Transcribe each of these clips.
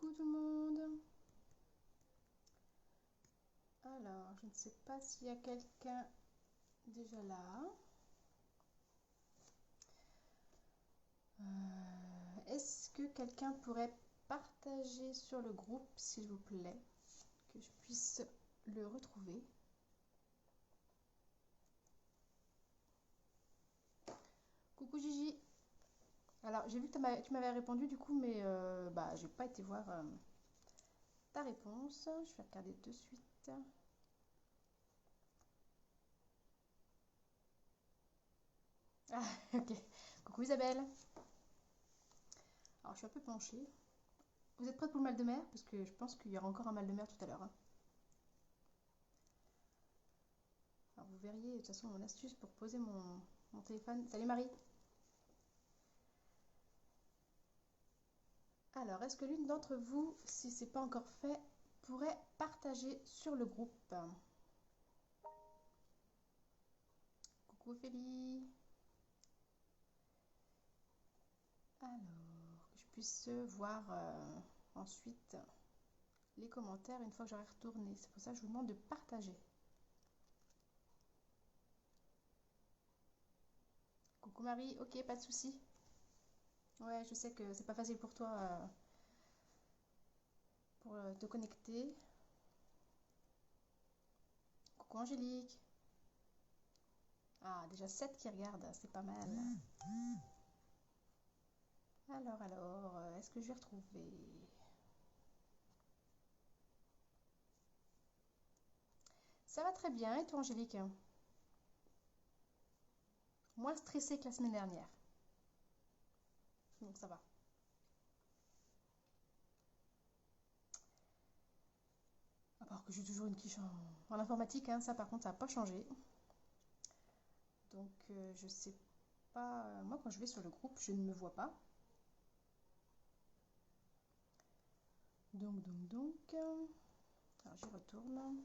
Coucou tout le monde. Alors, je ne sais pas s'il y a quelqu'un déjà là. Est-ce que quelqu'un pourrait partager sur le groupe, s'il vous plaît, que je puisse le retrouver? Coucou Gigi. Alors, j'ai vu que tu m'avais répondu du coup, mais j'ai pas été voir ta réponse. Je vais regarder de suite. Ah, ok. Coucou Isabelle. Alors, je suis un peu penchée. Vous êtes prête pour le mal de mer? Parce que je pense qu'il y aura encore un mal de mer tout à l'heure, hein. Alors, vous verriez de toute façon mon astuce pour poser mon téléphone. Salut Marie. Alors, est-ce que l'une d'entre vous, si c'est pas encore fait, pourrait partager sur le groupe? Coucou Ophélie. Alors, que je puisse voir ensuite les commentaires une fois que j'aurai retourné. C'est pour ça que je vous demande de partager. Coucou Marie, ok, pas de souci. Ouais, je sais que c'est pas facile pour toi pour te connecter. Coucou Angélique. Ah, déjà 7 qui regardent, c'est pas mal. Alors, est-ce que je vais retrouver? Ça va très bien, et toi Angélique? Moins stressée que la semaine dernière. Donc ça va. À part que j'ai toujours une quiche en informatique, hein, ça par contre ça n'a pas changé. Donc je sais pas. Moi quand je vais sur le groupe, je ne me vois pas. Donc. Alors j'y retourne.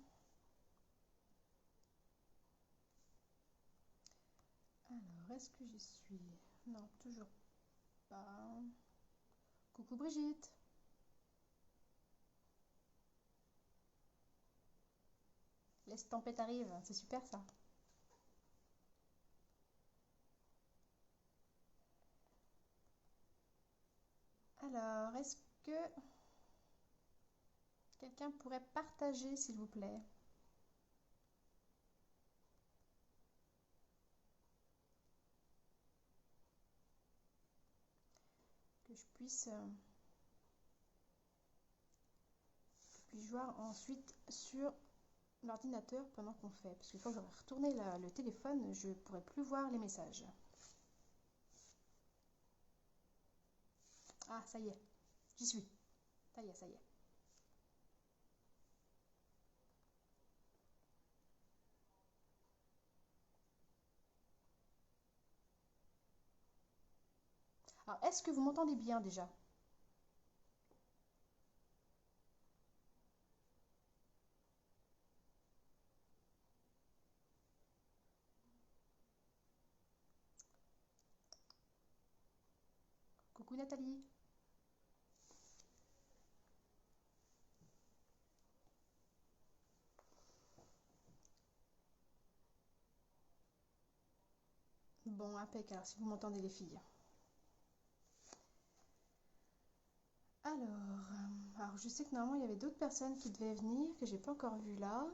Alors est-ce que j'y suis? Non, toujours pas. Coucou Brigitte. L'estampette arrive, c'est super ça. Alors, est-ce que quelqu'un pourrait partager, s'il vous plaît? Que je puisse voir ensuite sur l'ordinateur pendant qu'on fait. Parce qu'une fois que j'aurai retourné le téléphone, je ne pourrai plus voir les messages. Ah, ça y est, j'y suis. Ça y est, ça y est. Alors, est-ce que vous m'entendez bien déjà? Coucou Nathalie. Bon, impec, alors si vous m'entendez les filles. Alors, je sais que normalement il y avait d'autres personnes qui devaient venir, que j'ai pas encore vu là.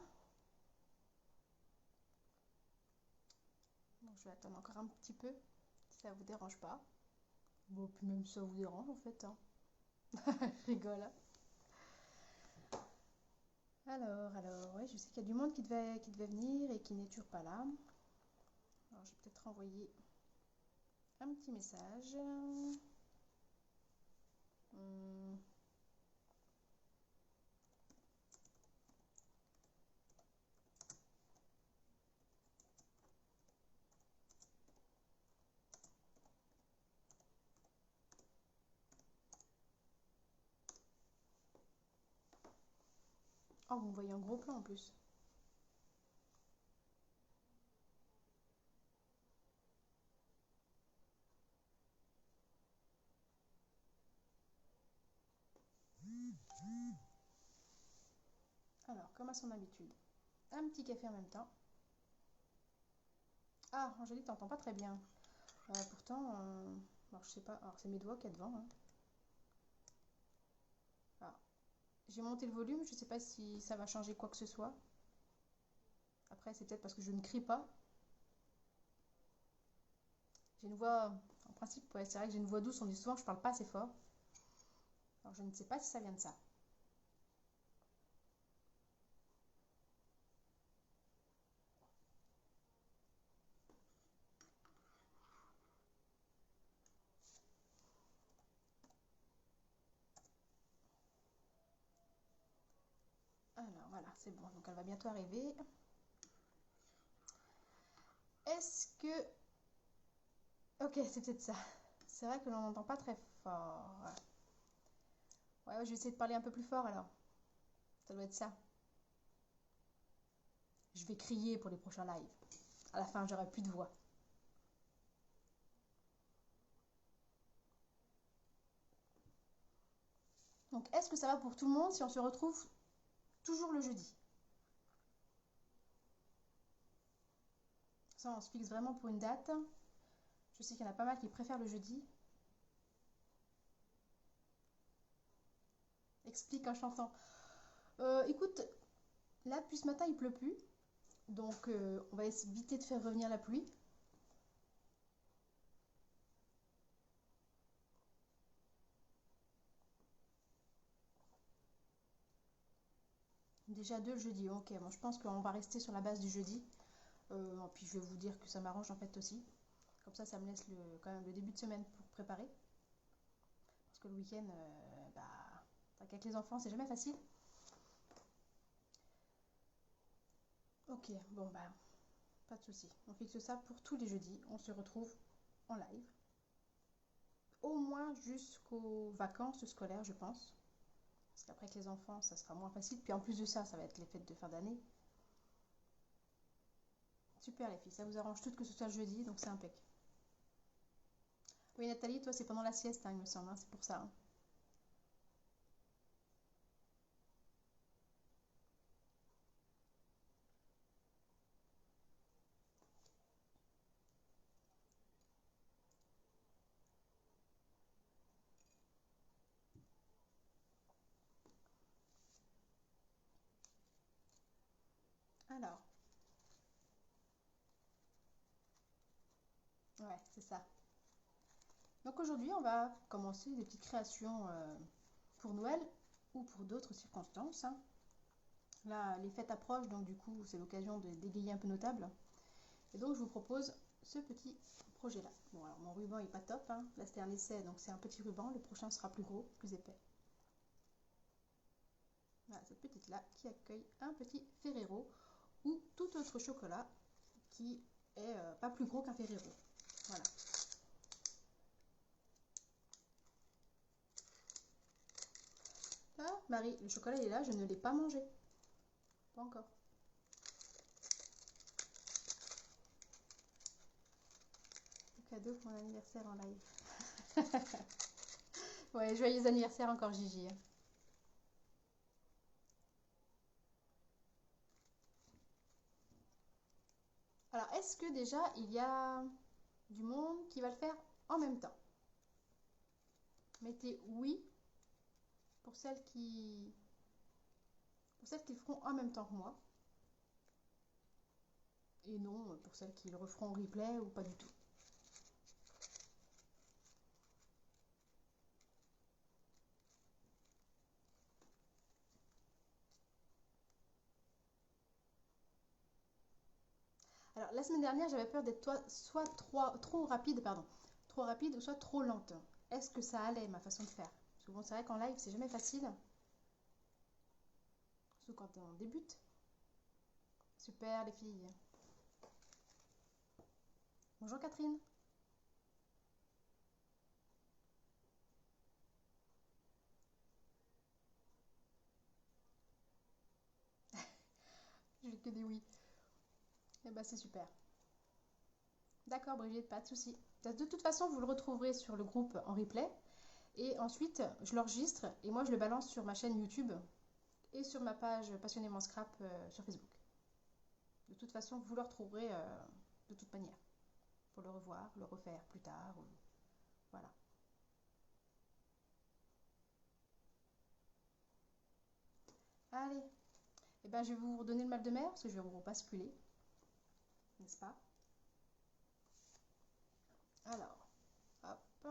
Donc je vais attendre encore un petit peu, si ça vous dérange pas. Bon, puis même si ça vous dérange en fait, hein. Je rigole, hein. Alors, ouais, je sais qu'il y a du monde qui devait venir et qui n'est toujours pas là. Alors, je vais peut-être renvoyer un petit message. Hum. Oh, vous me voyez en gros plan en plus. Alors, comme à son habitude, un petit café en même temps. Ah, Angélique, t'entends pas très bien. Pourtant, alors je sais pas, alors c'est mes doigts qu'il y a devant, hein. Ah, j'ai monté le volume, je sais pas si ça va changer quoi que ce soit. Après, c'est peut-être parce que je ne crie pas. J'ai une voix, en principe, ouais, c'est vrai que j'ai une voix douce, on dit souvent que je parle pas assez fort. Alors je ne sais pas si ça vient de ça. Alors voilà, c'est bon, donc elle va bientôt arriver. Est-ce que... Ok, c'est peut-être ça. C'est vrai que l'on n'entend pas très fort. Ouais, ouais, je vais essayer de parler un peu plus fort alors. Ça doit être ça. Je vais crier pour les prochains lives. À la fin, j'aurai plus de voix. Donc, est-ce que ça va pour tout le monde si on se retrouve toujours le jeudi? Ça, on se fixe vraiment pour une date. Je sais qu'il y en a pas mal qui préfèrent le jeudi. Explique en chantant. Écoute, là, depuis ce matin, il pleut plus. Donc, on va éviter de faire revenir la pluie. Déjà deux le jeudi. Ok, bon, je pense qu'on va rester sur la base du jeudi. Puis je vais vous dire que ça m'arrange en fait aussi. Comme ça me laisse quand même le début de semaine pour préparer. Parce que le week-end, bah, avec les enfants, c'est jamais facile. Ok, bon bah, pas de souci. On fixe ça pour tous les jeudis. On se retrouve en live. Au moins jusqu'aux vacances scolaires, je pense. Parce qu'après avec les enfants, ça sera moins facile. Puis en plus de ça, ça va être les fêtes de fin d'année. Super les filles, ça vous arrange toutes que ce soit le jeudi, donc c'est impec. Oui Nathalie, toi c'est pendant la sieste, hein, il me semble, hein, c'est pour ça, hein. Alors, ouais, c'est ça. Donc aujourd'hui, on va commencer des petites créations pour Noël ou pour d'autres circonstances, hein. Là, les fêtes approchent, donc du coup, c'est l'occasion de dégayer un peu nos tables. Et donc, je vous propose ce petit projet-là. Bon, alors mon ruban est pas top, hein. Là, c'était un essai, donc c'est un petit ruban. Le prochain sera plus gros, plus épais. Voilà, cette petite-là qui accueille un petit Ferrero ou tout autre chocolat qui est pas plus gros qu'un Ferrero. Voilà. Ah, Marie, le chocolat il est là, je ne l'ai pas mangé. Pas encore. Cadeau pour mon anniversaire en live. Ouais, joyeux anniversaire encore Gigi. Alors, est-ce que déjà il y a du monde qui va le faire en même temps? Mettez oui pour celles qui le feront en même temps que moi. Et non pour celles qui le referont en replay ou pas du tout. Alors, la semaine dernière, j'avais peur d'être soit trop rapide, pardon, trop rapide ou soit trop lente. Est-ce que ça allait, ma façon de faire? Parce que bon, c'est vrai qu'en live, c'est jamais facile. Surtout quand on débute. Super, les filles. Bonjour Catherine. J'ai que des oui. Eh ben, c'est super. D'accord, Brigitte, pas de souci. De toute façon, vous le retrouverez sur le groupe en replay. Et ensuite, je l'enregistre et moi je le balance sur ma chaîne YouTube et sur ma page Passionnément Scrap sur Facebook. De toute façon, vous le retrouverez de toute manière pour le revoir, le refaire plus tard. Voilà. Allez, et ben, je vais vous redonner le mal de mer parce que je vais vous basculer, n'est-ce pas? Alors, hop,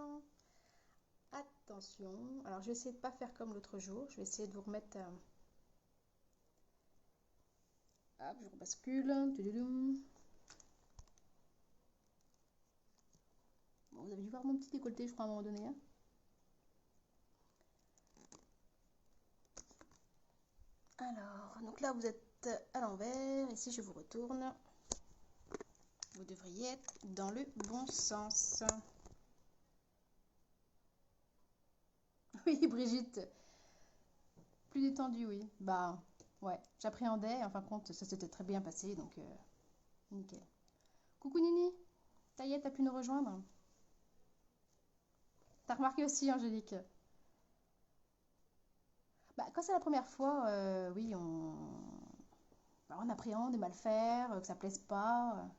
attention. Alors, je vais essayer de ne pas faire comme l'autre jour. Je vais essayer de vous remettre. Hop, je rebascule. Tududum. Bon, vous avez dû voir mon petit décolleté, je crois, à un moment donné. Hein. Alors, donc là, vous êtes à l'envers. Ici, je vous retourne. Vous devriez être dans le bon sens. Oui, Brigitte. Plus détendue, oui. Bah, ouais. J'appréhendais. En fin de compte, ça s'était très bien passé, donc nickel. Coucou Nini. Ça y est, t'as pu nous rejoindre? T'as remarqué aussi, Angélique? Bah, quand c'est la première fois, oui, bah, on appréhende de mal faire, que ça plaise pas.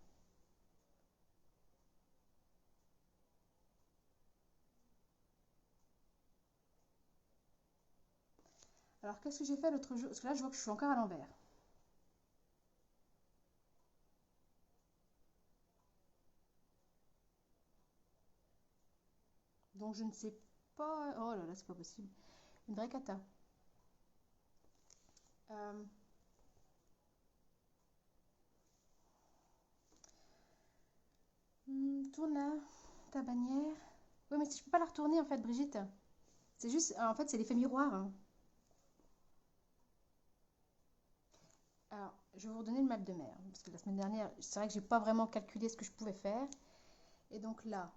Alors, qu'est-ce que j'ai fait l'autre jour? Parce que là, je vois que je suis encore à l'envers. Donc, je ne sais pas. Oh là là, c'est pas possible. Une vraie cata. Euh, tourne là, ta bannière. Oui, mais si je peux pas la retourner en fait, Brigitte. C'est juste, en fait, c'est l'effet miroir. Hein. Alors, je vais vous redonner le mal de mer. Parce que la semaine dernière, c'est vrai que j'ai pas vraiment calculé ce que je pouvais faire. Et donc là,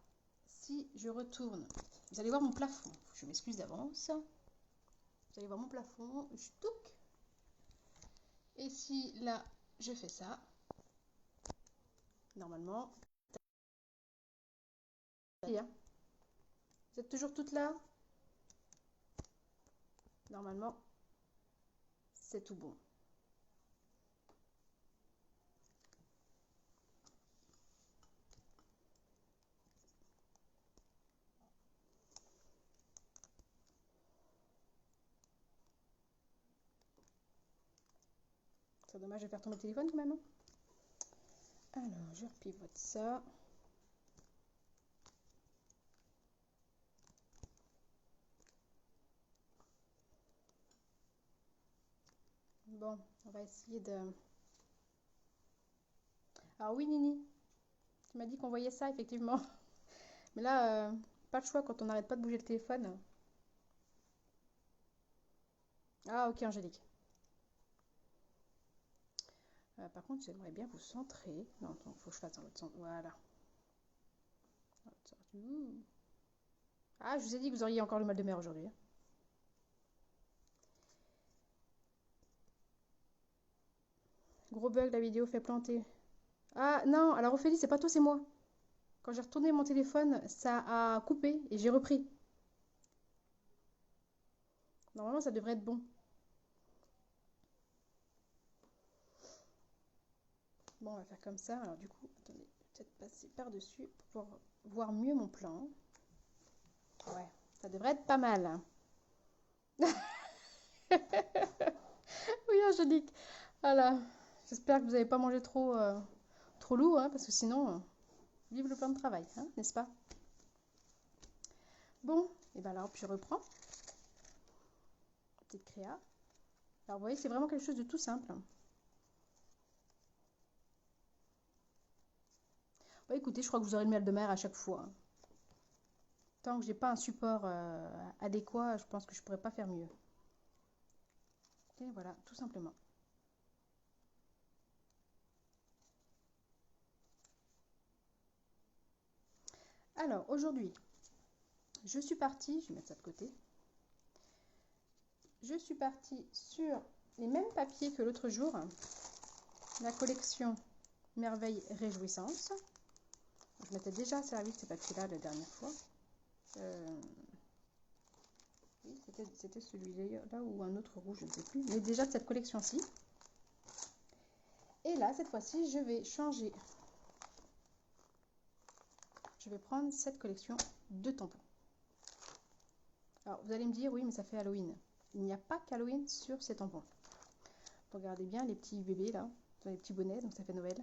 si je retourne, vous allez voir mon plafond. Je m'excuse d'avance. Vous allez voir mon plafond. Je touc. Et si là, je fais ça, normalement. Vous êtes toujours toutes là? Normalement, c'est tout bon. C'est dommage de faire tomber le téléphone quand même. Hein. Alors, je repivote ça. Bon, on va essayer de... Alors oui, Nini, tu m'as dit qu'on voyait ça, effectivement. Mais là, pas le choix quand on n'arrête pas de bouger le téléphone. Ah, ok, Angélique. Par contre, j'aimerais bien vous centrer. Non, il faut que je fasse dans l'autre sens. Voilà. Ah, je vous ai dit que vous auriez encore le mal de mer aujourd'hui. Hein. Gros bug, la vidéo fait planter. Ah non, alors Ophélie, c'est pas toi, c'est moi. Quand j'ai retourné mon téléphone, ça a coupé et j'ai repris. Normalement, ça devrait être bon. Bon, on va faire comme ça. Alors du coup, attendez, peut-être passer par-dessus pour pouvoir voir mieux mon plan. Ouais, ça devrait être pas mal. Hein. Oui, Angélique. Voilà. J'espère que vous n'avez pas mangé trop lourd, hein, parce que sinon, vive le plan de travail, hein, n'est-ce pas? Bon, et bien alors, puis je reprends. Petite créa. Alors, vous voyez, c'est vraiment quelque chose de tout simple. Bah, écoutez, je crois que vous aurez le miel de mer à chaque fois. Hein. Tant que j'ai pas un support adéquat, je pense que je pourrais pas faire mieux. Et voilà, tout simplement. Alors, aujourd'hui, je suis partie, je vais mettre ça de côté. Je suis partie sur les mêmes papiers que l'autre jour, la collection Merveille Réjouissance. Je m'étais déjà servi de ces papiers-là la dernière fois. C'était celui-là ou un autre rouge, je ne sais plus. Mais déjà de cette collection-ci. Et là, cette fois-ci, je vais changer. Je vais prendre cette collection de tampons. Alors, vous allez me dire, oui, mais ça fait Halloween. Il n'y a pas qu'Halloween sur ces tampons. Regardez bien les petits bébés, là. Les petits bonnets, donc ça fait Noël.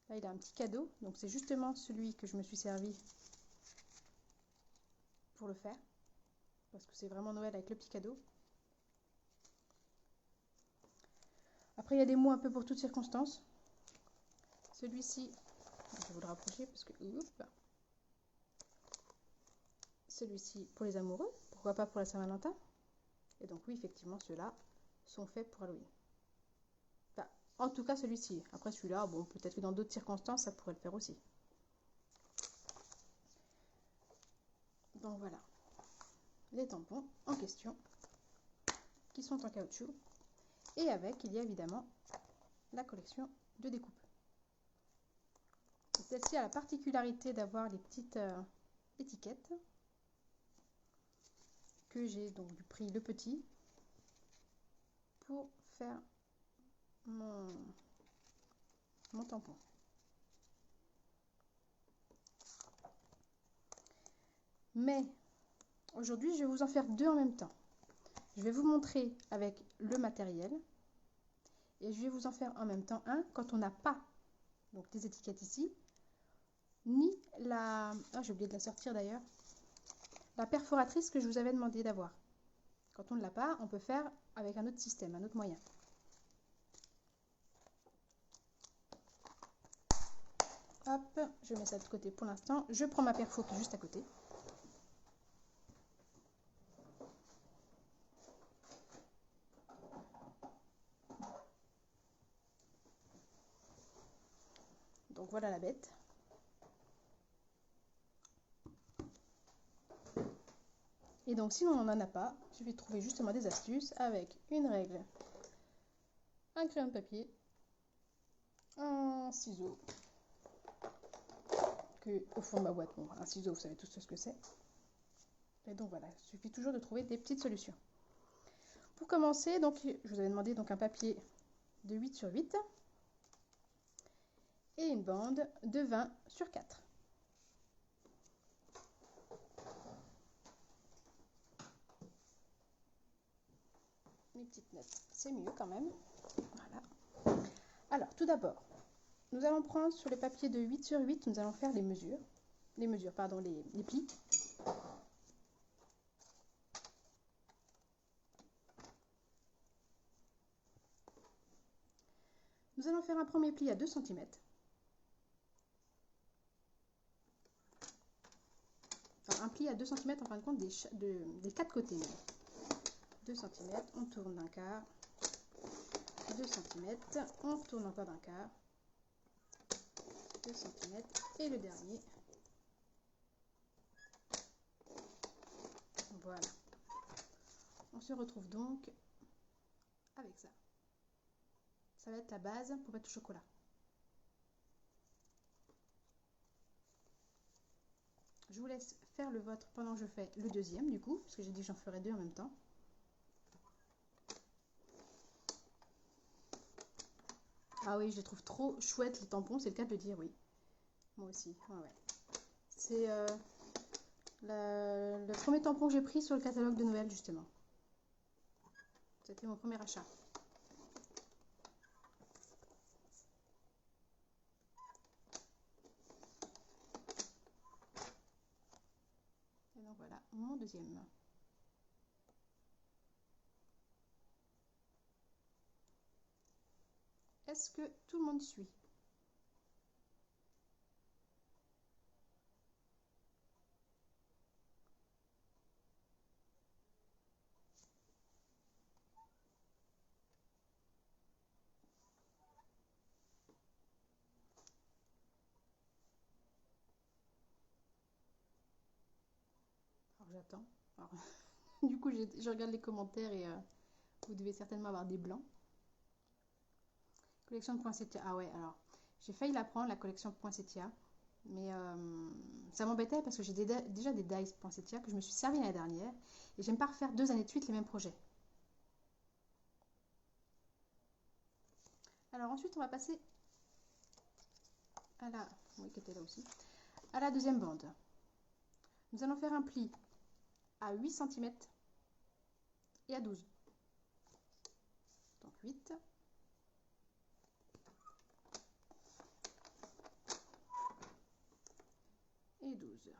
Là, il a un petit cadeau. Donc, c'est justement celui que je me suis servi pour le faire. Parce que c'est vraiment Noël avec le petit cadeau. Après, il y a des mots un peu pour toutes circonstances. Celui-ci, je vais vous le rapprocher parce que... Celui-ci pour les amoureux, pourquoi pas pour la Saint-Valentin. Et donc oui, effectivement, ceux-là sont faits pour Halloween. Enfin, en tout cas, celui-ci. Après, celui-là, bon, peut-être que dans d'autres circonstances, ça pourrait le faire aussi. Donc voilà, les tampons en question, qui sont en caoutchouc. Et avec, il y a évidemment la collection de découpe. Celle-ci a la particularité d'avoir les petites étiquettes que j'ai donc pris le petit pour faire mon tampon. Mais aujourd'hui, je vais vous en faire deux en même temps. Je vais vous montrer avec le matériel et je vais vous en faire en même temps un quand on n'a pas donc les étiquettes ici, ni la... Ah, j'ai oublié de la sortir d'ailleurs. La perforatrice que je vous avais demandé d'avoir. Quand on ne l'a pas, on peut faire avec un autre système, un autre moyen. Hop, je mets ça de côté pour l'instant. Je prends ma perfo qui est juste à côté. Donc voilà la bête. Et donc si on n'en a pas, je vais trouver justement des astuces avec une règle, un crayon de papier, un ciseau, que au fond de ma boîte, bon, un ciseau, vous savez tous ce que c'est. Et donc voilà, il suffit toujours de trouver des petites solutions. Pour commencer, donc, je vous avais demandé donc un papier de 8 sur 8 et une bande de 20 sur 4. Les petites notes, c'est mieux quand même. Voilà. Alors, tout d'abord, nous allons prendre sur le papier de 8 sur 8, nous allons faire les mesures. Les plis. Nous allons faire un premier pli à 2 cm. Enfin, un pli à 2 cm en fin de compte des 4 côtés. Même. 2 cm, on tourne d'un quart. 2 cm, on tourne encore d'un quart. 2 cm et le dernier. Voilà. On se retrouve donc avec ça. Ça va être la base pour mettre le chocolat. Je vous laisse faire le vôtre pendant que je fais le deuxième du coup, parce que j'ai dit que j'en ferai deux en même temps. Ah oui, je les trouve trop chouettes les tampons, c'est le cas de le dire, oui. Moi aussi, ouais. C'est le premier tampon que j'ai pris sur le catalogue de Noël justement. C'était mon premier achat. Et donc voilà, mon deuxième. Est-ce que tout le monde suit? Alors j'attends. Du coup, je regarde les commentaires et vous devez certainement avoir des blancs. Collection de poinsettia. Ah ouais, alors j'ai failli la prendre, la collection de poinsettia. Mais ça m'embêtait parce que j'ai déjà des dies poinsettias que je me suis servi l'année dernière. Et j'aime pas refaire 2 années de suite les mêmes projets. Alors ensuite, on va passer à la... Oui, qui était là aussi. À la deuxième bande. Nous allons faire un pli à 8 cm et à 12. Donc 8. Et 12.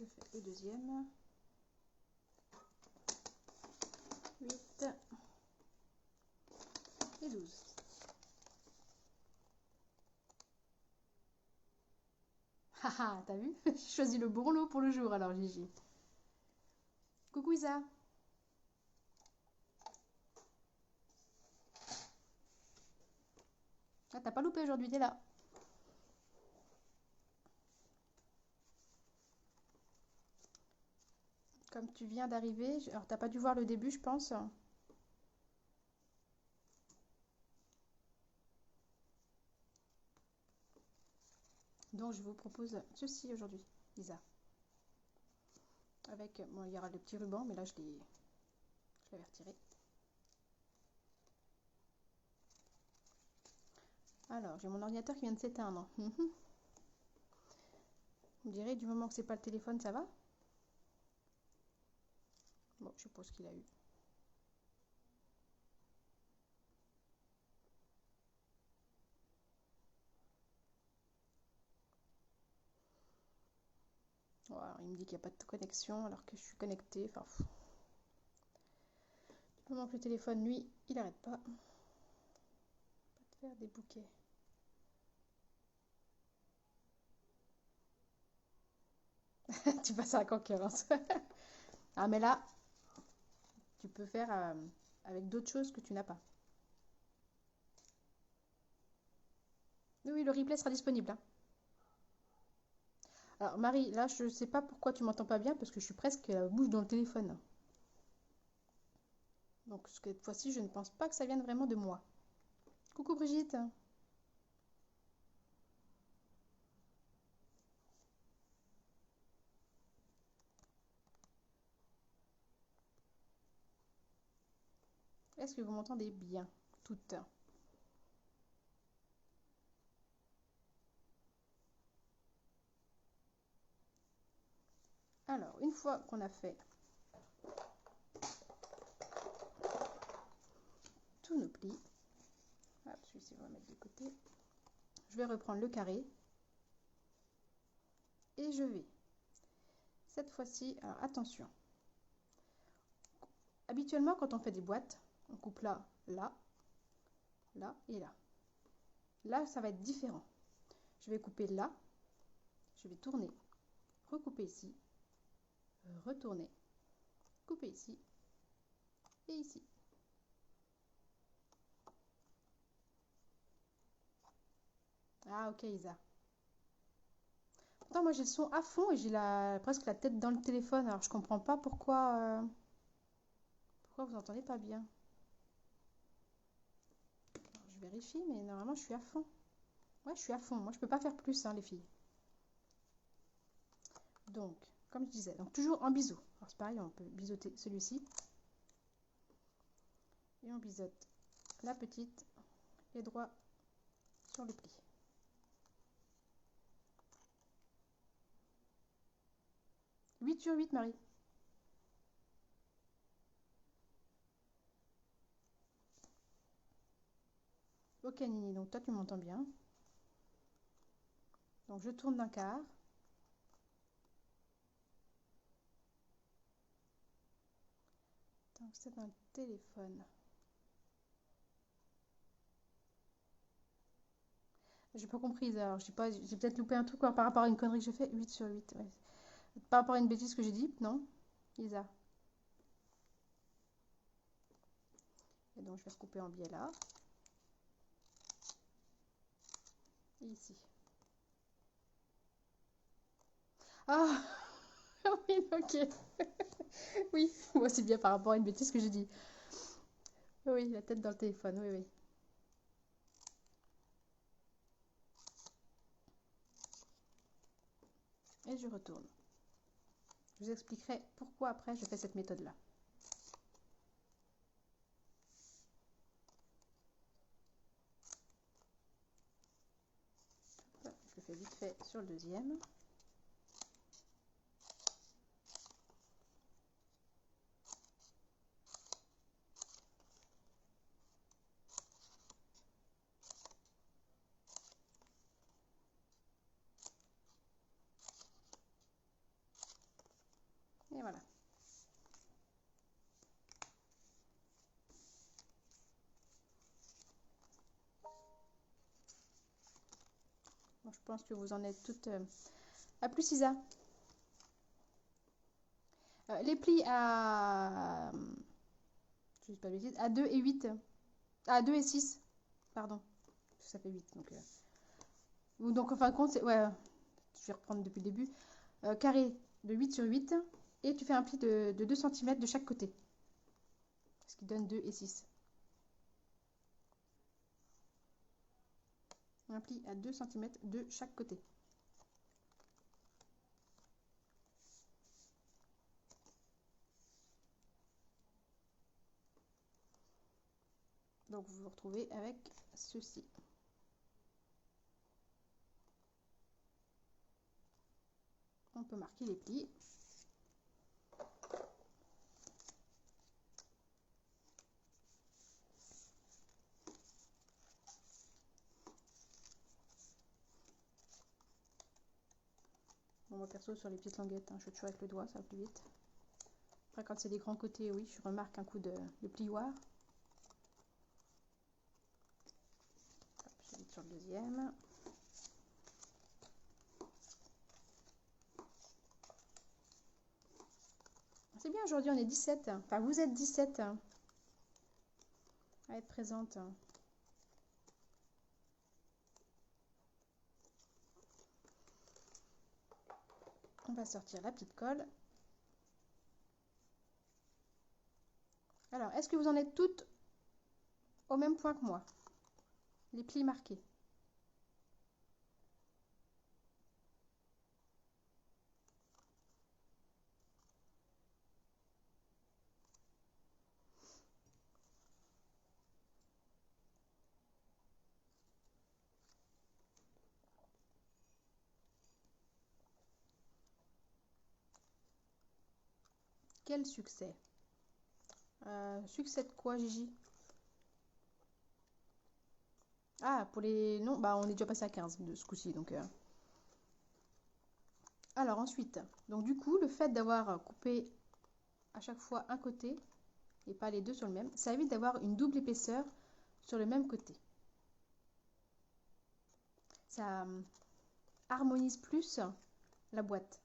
Je fais le deuxième. 8 et 12. Haha, t'as vu? J'ai choisi le bon lot pour le jour alors, Gigi. Coucou Isa. Ah, t'as pas loupé aujourd'hui, t'es là. Comme tu viens d'arriver, alors t'as pas dû voir le début, je pense. Donc je vous propose ceci aujourd'hui, Isa. Avec, bon, il y aura le petit ruban, mais là je l'avais retiré. Alors, j'ai mon ordinateur qui vient de s'éteindre. Vous me direz, du moment que c'est pas le téléphone, ça va? Bon, je suppose qu'il a eu. Voilà, il me dit qu'il n'y a pas de connexion alors que je suis connectée. Enfin, du moment que le téléphone, lui, il n'arrête pas. Pas de faire des bouquets. Tu passes à la concurrence. Ah, mais là, tu peux faire avec d'autres choses que tu n'as pas. Oui, le replay sera disponible, hein. Alors, Marie, là, je ne sais pas pourquoi tu m'entends pas bien parce que je suis presque la bouche dans le téléphone. Donc, cette fois-ci, je ne pense pas que ça vienne vraiment de moi. Coucou Brigitte. Est-ce que vous m'entendez bien toutes? Alors, une fois qu'on a fait tous nos plis, hop, celui-ci, on va mettre de côté. Je vais reprendre le carré. Et je vais, cette fois-ci, alors attention. Habituellement, quand on fait des boîtes, on coupe là, là, là et là. Là, ça va être différent. Je vais couper là, je vais tourner, recouper ici, retourner, couper ici et ici. Ah, ok, Isa. Pourtant, moi, j'ai le son à fond et j'ai presque la tête dans le téléphone. Alors, je comprends pas pourquoi vous entendez pas bien. Alors, je vérifie, mais normalement, je suis à fond. Ouais, je suis à fond. Moi, je peux pas faire plus, hein, les filles. Donc, comme je disais, donc toujours en biseau. Alors, c'est pareil, on peut biseauter celui-ci. Et on biseaute la petite et droit sur le pli. « 8 sur 8, Marie. Ok, Nini, donc toi, tu m'entends bien. Donc, je tourne d'un quart. Donc, c'est un téléphone. J'ai pas compris, alors j'ai peut-être loupé un truc par rapport à une connerie que j'ai fait. 8 sur 8, ouais. Par rapport à une bêtise que j'ai dit, non, Isa. Et donc je vais recouper en biais là. Et ici. Ah oui, ok. Oui, moi c'est bien par rapport à une bêtise que j'ai dit. Oui, la tête dans le téléphone, oui, oui. Et je retourne. Je vous expliquerai pourquoi après je fais cette méthode-là. Je le fais vite fait sur le deuxième. Et voilà. Bon, je pense que vous en êtes toutes à plus Isa. Les plis à, je dis pas de bêtises, à 2 et 8. À 2 et 6. Pardon. Ça fait 8. Donc en fin de compte, ouais, je vais reprendre depuis le début. Carré de 8 sur 8. Et tu fais un pli de 2 cm de chaque côté. Ce qui donne 2 et 6. Un pli à 2 cm de chaque côté. Donc vous vous retrouvez avec ceci. On peut marquer les plis. Bon, moi perso sur les petites languettes, hein, je fais toujours avec le doigt, ça va plus vite. Après quand c'est des grands côtés, oui, je remarque un coup de plioir. Hop, je vais sur le deuxième. C'est bien, aujourd'hui on est 17. Enfin, vous êtes 17 à être présente. On va sortir la petite colle. Alors, est-ce que vous en êtes toutes au même point que moi? Les plis marqués. Quel succès? Succès de quoi, Gigi? Ah, pour les... Non, bah on est déjà passé à 15 de ce coup-ci, donc... Alors ensuite, donc du coup, le fait d'avoir coupé à chaque fois un côté et pas les deux sur le même, ça évite d'avoir une double épaisseur sur le même côté. Ça harmonise plus la boîte.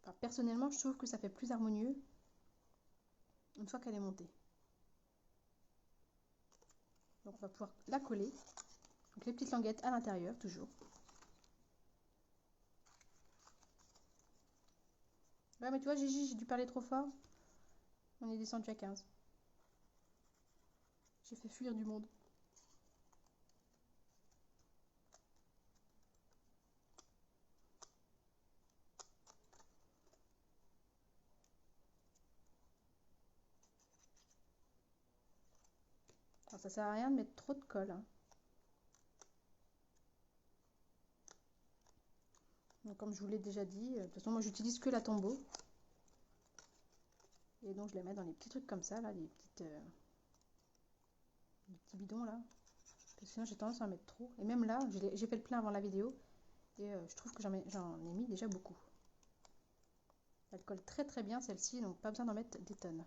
Enfin, personnellement, je trouve que ça fait plus harmonieux une fois qu'elle est montée. Donc on va pouvoir la coller. Donc les petites languettes à l'intérieur, toujours. Ouais, mais tu vois, Gigi, j'ai dû parler trop fort. On est descendu à 15. J'ai fait fuir du monde. Alors, ça sert à rien de mettre trop de colle, hein. Donc, comme je vous l'ai déjà dit, de toute façon, moi j'utilise que la tombeau. Et donc je les mets dans les petits trucs comme ça, là, les petits bidons là. Parce que sinon j'ai tendance à en mettre trop. Et même là, j'ai fait le plein avant la vidéo. Et je trouve que j'en ai mis déjà beaucoup. Elle colle très très bien celle-ci, donc pas besoin d'en mettre des tonnes.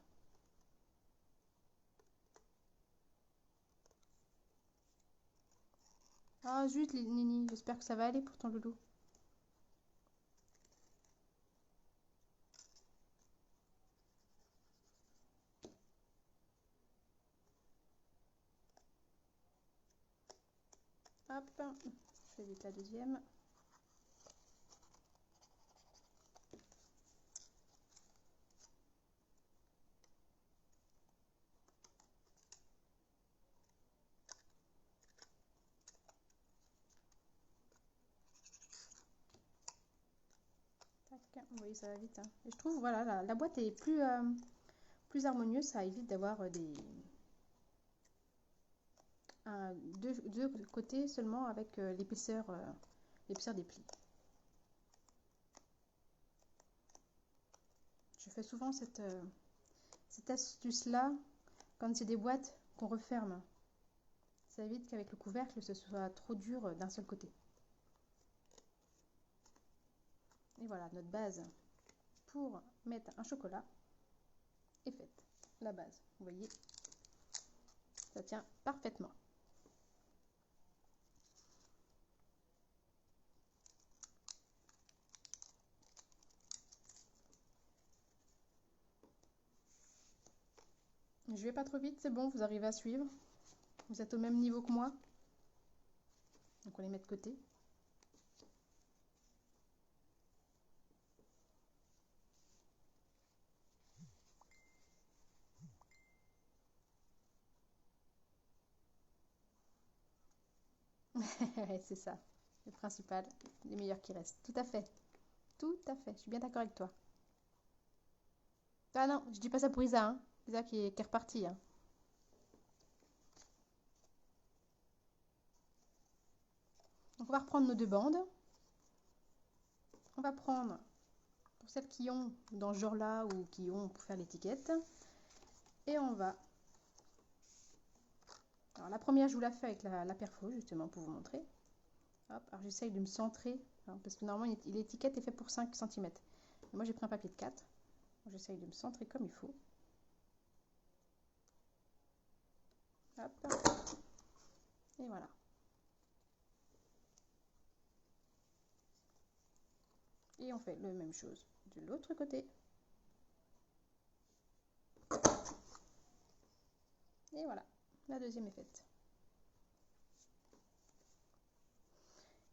Ah zut Nini, j'espère que ça va aller pour ton loulou. Hop, je fais vite la deuxième. vous voyez, ça va vite, hein. Et je trouve, voilà, la boîte est plus harmonieuse, ça évite d'avoir deux côtés seulement avec l'épaisseur des plis. Je fais souvent cette astuce-là quand c'est des boîtes qu'on referme. Ça évite qu'avec le couvercle, ce soit trop dur d'un seul côté. Et voilà, notre base pour mettre un chocolat est faite. La base, vous voyez, ça tient parfaitement. Je vais pas trop vite, c'est bon, vous arrivez à suivre. Vous êtes au même niveau que moi. Donc on les met de côté. C'est ça, le principal, les meilleurs qui restent. Tout à fait. Tout à fait, je suis bien d'accord avec toi. Ah non, je dis pas ça pour Isa, hein. Isa qui est repartie, hein. Donc on va reprendre nos deux bandes. On va prendre, pour celles qui ont dans ce genre-là ou qui ont pour faire l'étiquette, et on va... Alors la première, je vous la fais avec la perfo, justement, pour vous montrer. Hop, alors j'essaye de me centrer, hein, parce que normalement l'étiquette est faite pour 5 cm. Moi j'ai pris un papier de 4. J'essaye de me centrer comme il faut. Hop. Et voilà. Et on fait la même chose de l'autre côté. Et voilà, la deuxième est faite.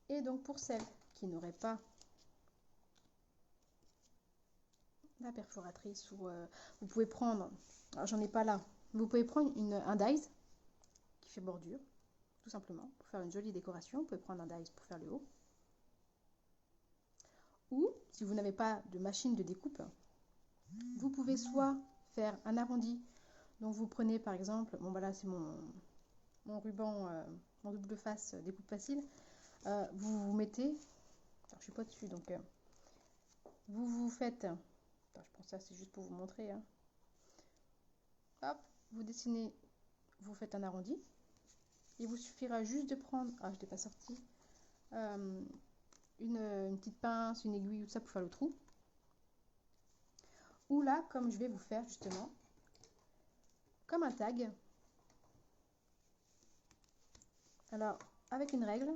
Et donc pour celles qui n'auraient pas la perforatrice, ou vous pouvez prendre, alors j'en ai pas là, vous pouvez prendre un dies qui fait bordure, tout simplement, pour faire une jolie décoration. Vous pouvez prendre un dies pour faire le haut. Ou, si vous n'avez pas de machine de découpe, vous pouvez soit faire un arrondi. Donc vous prenez par exemple, bon voilà, c'est mon ruban, mon double face découpe facile. Vous mettez, alors je suis pas dessus, donc vous faites, attends, je pense que ça c'est juste pour vous montrer, hein. Hop, vous dessinez, vous faites un arrondi. Il vous suffira juste de prendre, ah je l'ai pas sorti, une petite pince, une aiguille, tout ça pour faire le trou. Ou là, comme je vais vous faire justement, comme un tag. Alors, avec une règle,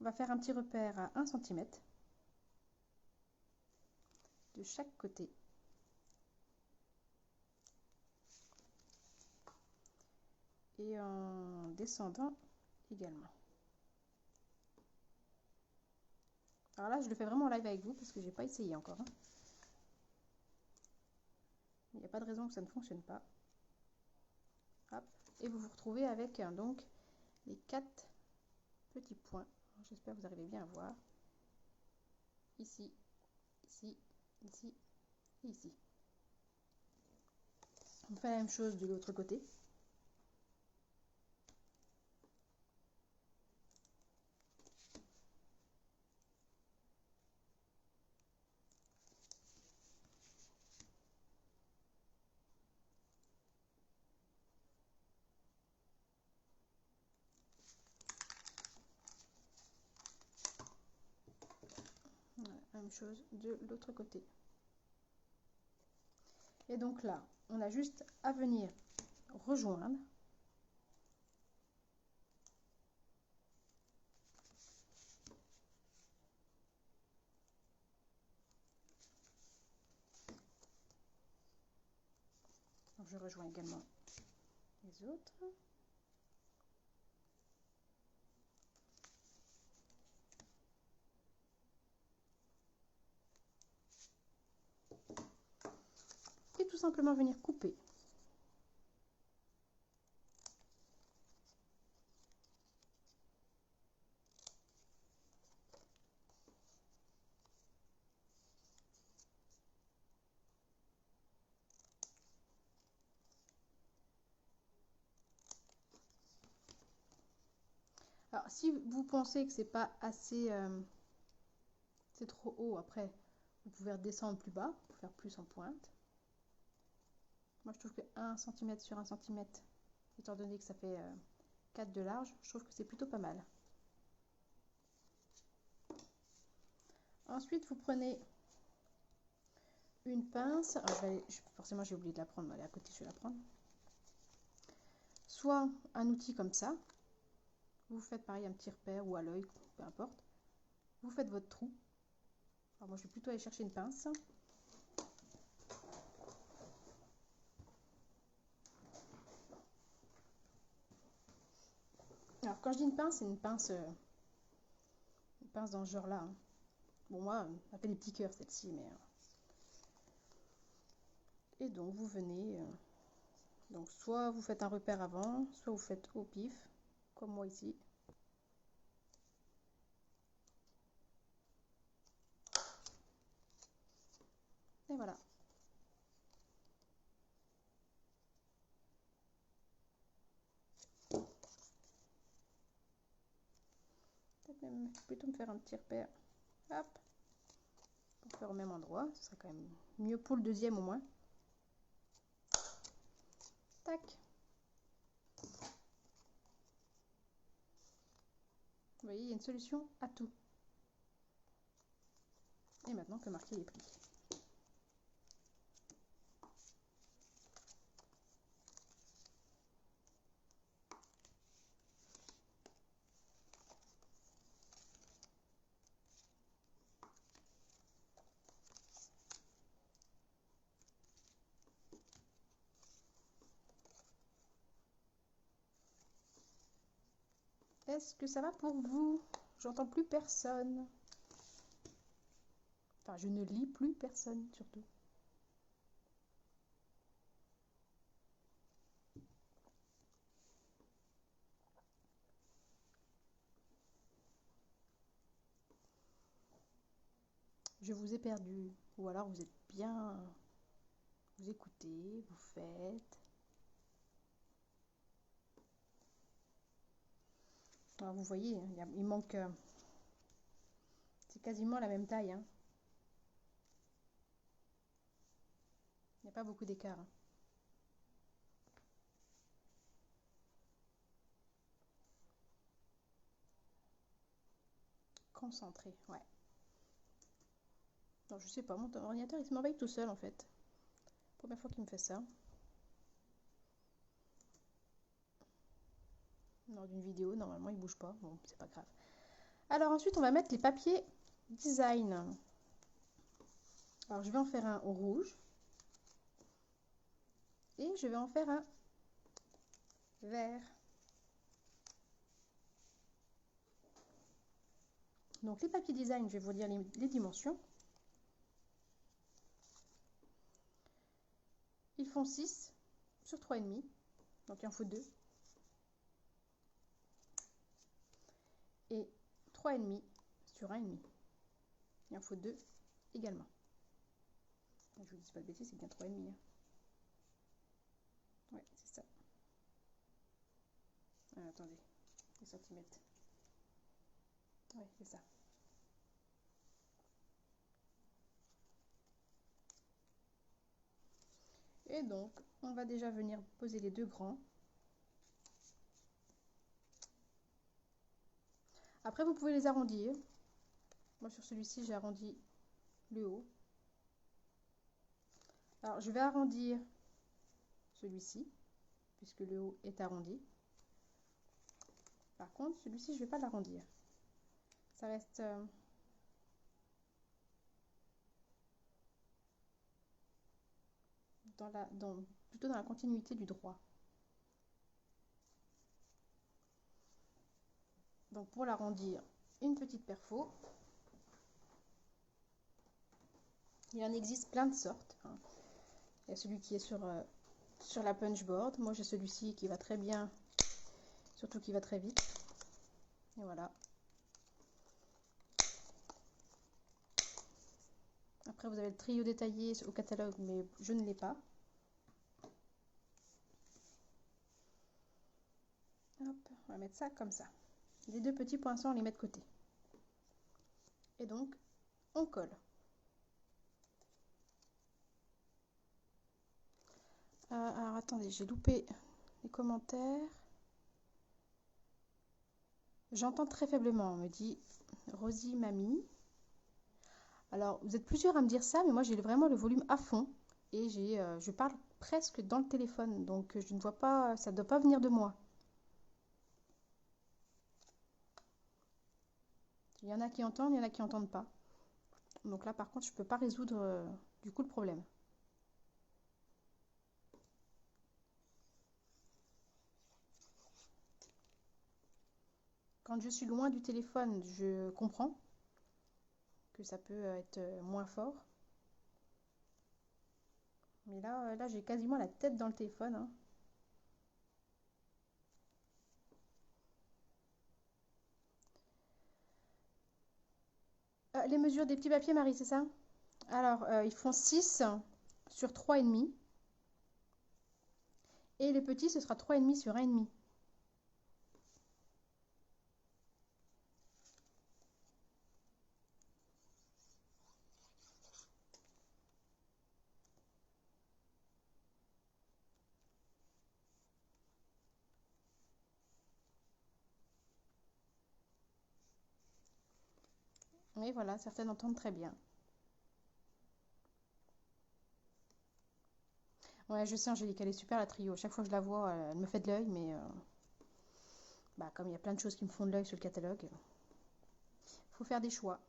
on va faire un petit repère à 1 cm de chaque côté. Et en descendant également. Alors là, je le fais vraiment en live avec vous parce que j'ai pas essayé encore, hein. Il n'y a pas de raison que ça ne fonctionne pas. Hop. Et vous vous retrouvez avec donc les 4 petits points. J'espère que vous arrivez bien à voir. Ici, ici, ici et ici. On fait la même chose de l'autre côté. Même chose de l'autre côté. Et donc là, on a juste à venir rejoindre. Donc je rejoins également les autres. Et tout simplement venir couper. Alors, si vous pensez que c'est pas assez, c'est trop haut, après, vous pouvez redescendre plus bas pour faire plus en pointe. Moi, je trouve que 1 cm sur 1 cm, étant donné que ça fait 4 de large, je trouve que c'est plutôt pas mal. Ensuite, vous prenez une pince. Alors, forcément, j'ai oublié de la prendre, elle est à côté, je vais la prendre. Soit un outil comme ça. Vous faites pareil, un petit repère ou à l'œil, peu importe. Vous faites votre trou. Alors moi, je vais plutôt aller chercher une pince. Alors, quand je dis une pince, c'est une pince dans ce genre-là. Hein. Bon, moi, on appelle des petits cœurs, celle-ci, mais... Et donc, vous venez... donc, soit vous faites un repère avant, soit vous faites au pif, comme moi ici. Et voilà. Peut-être même plutôt me faire un petit repère. Hop. Pour faire au même endroit. Ce serait quand même mieux pour le deuxième au moins. Tac. Vous voyez, il y a une solution à tout. Et maintenant, on peut marquer les plis. Est-ce que ça va pour vous? J'entends plus personne. Enfin, je ne lis plus personne, surtout. Je vous ai perdu. Ou alors vous êtes bien... Vous écoutez, vous faites... Alors, vous voyez, il manque... c'est quasiment la même taille. Hein. Il n'y a pas beaucoup d'écart. Hein. Concentré, ouais. Non, je sais pas, mon ordinateur il se m'envahit tout seul en fait. Première fois qu'il me fait ça. Lors d'une vidéo, normalement il bouge pas. Bon, c'est pas grave. Alors ensuite, on va mettre les papiers design. Alors je vais en faire un au rouge. Et je vais en faire un vert. Donc les papiers design, je vais vous dire les dimensions. Ils font 6 sur 3,5. Donc il en faut 2. Et 3,5 sur 1,5. Il en faut 2 également. Je vous dis pas de bêtises, c'est bien 3,5. Hein. Ouais, c'est ça. Ah, attendez, les centimètres. Ouais, c'est ça. Et donc, on va déjà venir poser les deux grands. Après, vous pouvez les arrondir. Moi, sur celui-ci, j'ai arrondi le haut. Alors, je vais arrondir celui-ci, puisque le haut est arrondi. Par contre, celui-ci, je ne vais pas l'arrondir. Ça reste... plutôt dans la continuité du droit. Donc, pour l'arrondir, une petite perfo. Il en existe plein de sortes. Hein. Il y a celui qui est sur la punchboard. Moi, j'ai celui-ci qui va très bien, surtout qui va très vite. Et voilà. Après, vous avez le trio détaillé au catalogue, mais je ne l'ai pas. Hop, on va mettre ça comme ça. Les deux petits poinçons, on les met de côté. Et donc, on colle. Alors, attendez, j'ai loupé les commentaires. J'entends très faiblement, on me dit Rosie Mamie. Alors, vous êtes plusieurs à me dire ça, mais moi j'ai vraiment le volume à fond. Et je parle presque dans le téléphone, donc je ne vois pas, ça ne doit pas venir de moi. Il y en a qui entendent, il y en a qui n'entendent pas. Donc là, par contre, je ne peux pas résoudre du coup le problème. Quand je suis loin du téléphone, je comprends que ça peut être moins fort. Mais là j'ai quasiment la tête dans le téléphone, hein. Les mesures des petits papiers, Marie, c'est ça? Alors, ils font 6 sur 3,5. Et les petits, ce sera 3,5 sur 1,5. Et voilà, certaines entendent très bien. Ouais, je sais, Angélique, elle est super la trio. Chaque fois que je la vois, elle me fait de l'œil, mais bah, comme il y a plein de choses qui me font de l'œil sur le catalogue, il faut faire des choix.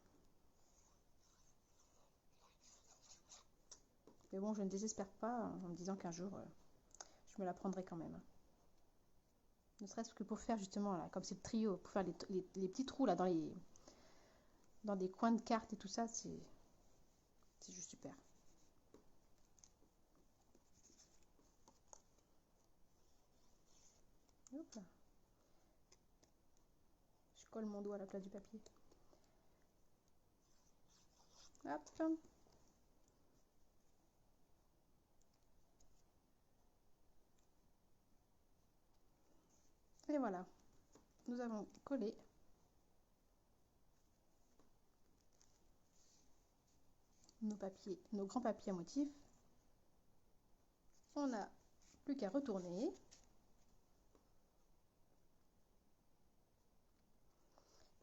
Mais bon, je ne désespère pas en me disant qu'un jour, je me la prendrai quand même. Ne serait-ce que pour faire justement, là, comme c'est le trio, pour faire les petits trous là dans des coins de cartes et tout ça, c'est juste super. Hop là. Je colle mon doigt à la place du papier. Hop. Et voilà, nous avons collé nos papiers, nos grands papiers à motifs. On n'a plus qu'à retourner.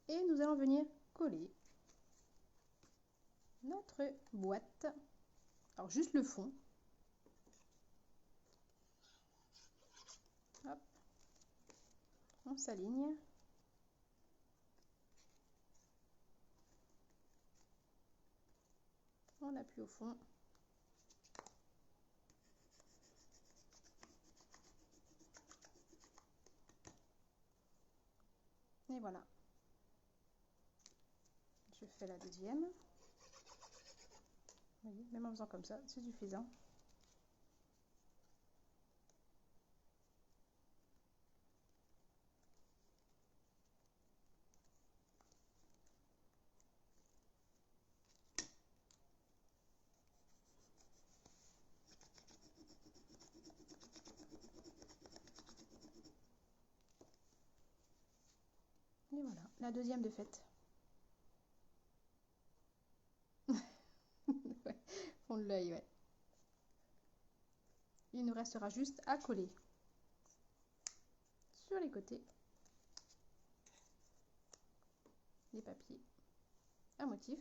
Et nous allons venir coller notre boîte. Alors juste le fond. Hop. On s'aligne. On appuie au fond. Et voilà. Je fais la deuxième. Vous voyez, même en faisant comme ça, c'est suffisant. Et voilà, la deuxième de fait. Ouais, fond de l'œil, ouais. Il nous restera juste à coller sur les côtés les papiers à motif.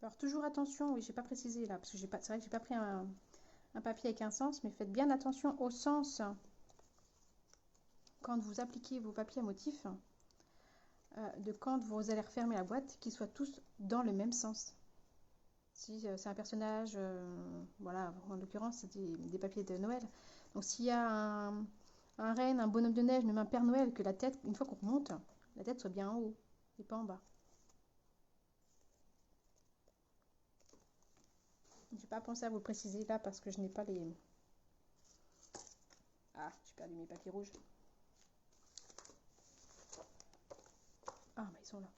Alors toujours attention, oui, j'ai pas précisé là, parce que c'est vrai que j'ai pas pris un papier avec un sens, mais faites bien attention au sens quand vous appliquez vos papiers à motif, de quand vous allez refermer la boîte, qu'ils soient tous dans le même sens. Si c'est un personnage, voilà, en l'occurrence c'est des papiers de Noël. Donc s'il y a un renne, un bonhomme de neige, même un Père Noël, que la tête, une fois qu'on remonte, la tête soit bien en haut et pas en bas. J'ai pas pensé à vous le préciser là parce que je n'ai pas les... Ah, j'ai perdu mes papiers rouges. Ah, mais ils sont là.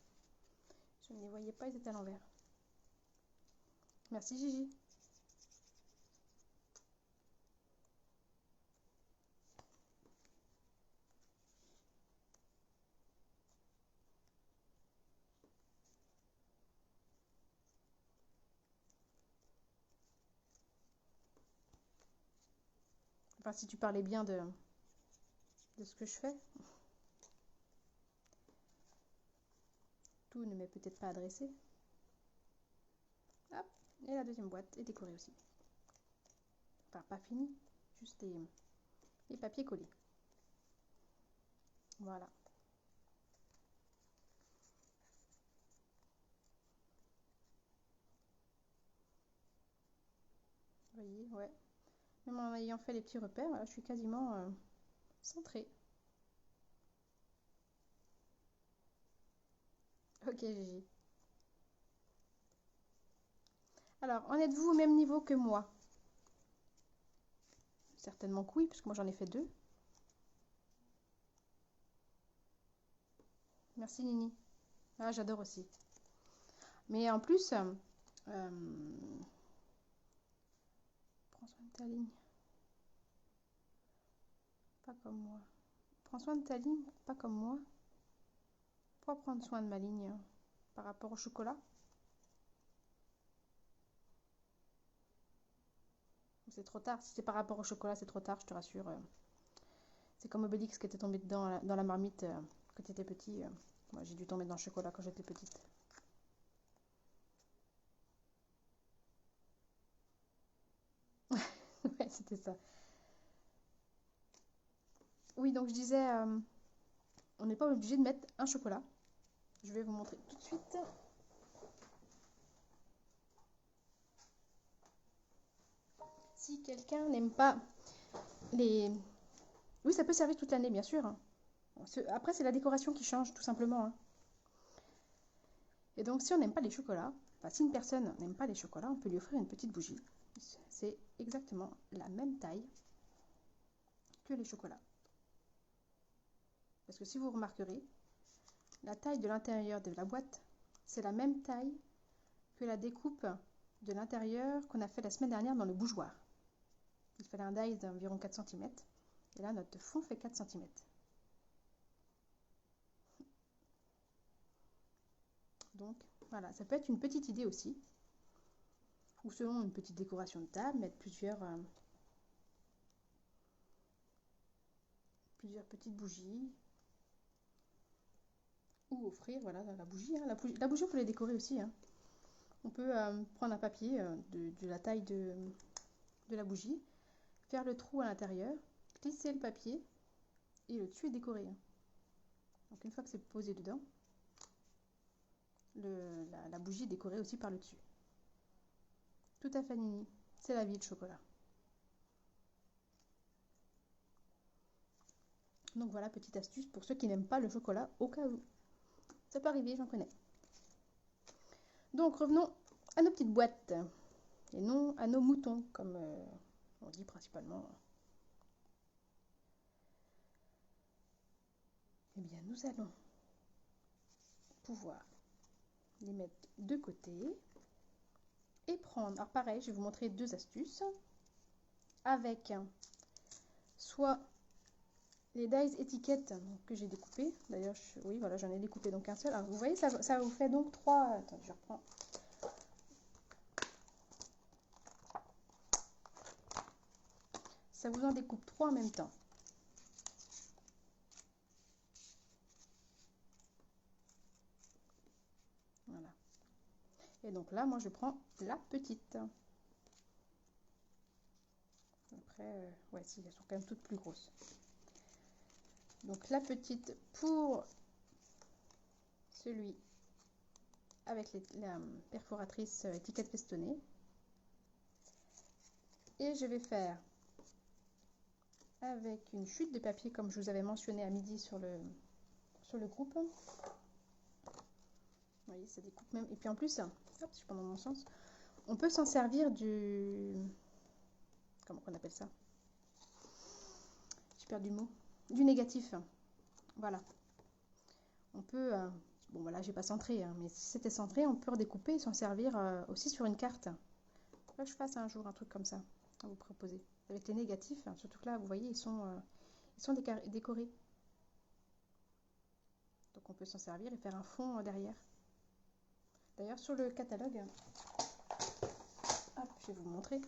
Je ne les voyais pas, ils étaient à l'envers. Merci Gigi. Enfin, si tu parlais bien de ce que je fais. Tout ne m'est peut-être pas adressé. Hop, et la deuxième boîte est décorée aussi. Enfin, pas finie, juste les papiers collés. Voilà. Vous voyez, ouais. Même en ayant fait les petits repères, voilà, je suis quasiment centrée. Ok, Gigi. Alors, en êtes-vous au même niveau que moi? Certainement que oui, puisque moi j'en ai fait 2. Merci Nini. Ah, j'adore aussi. Mais en plus, prends soin de ta ligne. Pas comme moi. Prends soin de ta ligne, pas comme moi. Pourquoi prendre soin de ma ligne par rapport au chocolat? C'est trop tard. Si c'est par rapport au chocolat, c'est trop tard, je te rassure. C'est comme Obélix qui était tombé dedans dans la marmite quand tu étais petit. Moi, j'ai dû tomber dans le chocolat quand j'étais petite. Ouais, c'était ça. Oui, donc je disais, on n'est pas obligé de mettre un chocolat. Je vais vous montrer tout de suite. Si quelqu'un n'aime pas les... Oui, ça peut servir toute l'année, bien sûr. Après, c'est la décoration qui change, tout simplement, hein. Et donc, si on n'aime pas les chocolats, enfin, si une personne n'aime pas les chocolats, on peut lui offrir une petite bougie. C'est exactement la même taille que les chocolats. Parce que si vous remarquerez, la taille de l'intérieur de la boîte, c'est la même taille que la découpe de l'intérieur qu'on a fait la semaine dernière dans le bougeoir. Il fallait un dies d'environ 4 cm. Et là, notre fond fait 4 cm. Donc, voilà, ça peut être une petite idée aussi. Ou selon une petite décoration de table, mettre plusieurs petites bougies. Ou offrir, voilà, la bougie. Hein. La bougie, on peut les décorer aussi. Hein. On peut prendre un papier de la taille de la bougie, faire le trou à l'intérieur, glisser le papier et le dessus est décoré. Hein. Donc une fois que c'est posé dedans, la bougie est décorée aussi par le dessus. Tout à fait Nini, c'est la vie de chocolat. Donc voilà, petite astuce pour ceux qui n'aiment pas le chocolat au cas où. Ça peut arriver, j'en connais. Donc revenons à nos petites boîtes et non à nos moutons comme on dit principalement. Eh bien nous allons pouvoir les mettre de côté et prendre, alors pareil, je vais vous montrer 2 astuces avec soit les dies étiquettes que j'ai découpées. D'ailleurs, oui, voilà, j'en ai découpé donc un seul. Alors, vous voyez, ça vous fait donc 3. Attends, je reprends. Ça vous en découpe 3 en même temps. Voilà. Et donc là, moi, je prends la petite. Après, ouais, si, elles sont quand même toutes plus grosses. Donc la petite pour celui avec la perforatrice étiquette festonnée. Et je vais faire avec une chute de papier comme je vous avais mentionné à midi sur le groupe. Vous voyez, ça découpe même. Et puis en plus, hop, je prends dans mon sens, On peut s'en servir du... Comment on appelle ça? J'ai perdu le mot. Du négatif. Voilà. On peut... bon, voilà, j'ai pas centré, hein, mais si c'était centré, on peut redécouper et s'en servir aussi sur une carte. Là, je fasse un jour un truc comme ça à vous proposer. Avec les négatifs, hein, surtout que là, vous voyez, ils sont décorés. Donc on peut s'en servir et faire un fond derrière. D'ailleurs, sur le catalogue, hop, je vais vous montrer.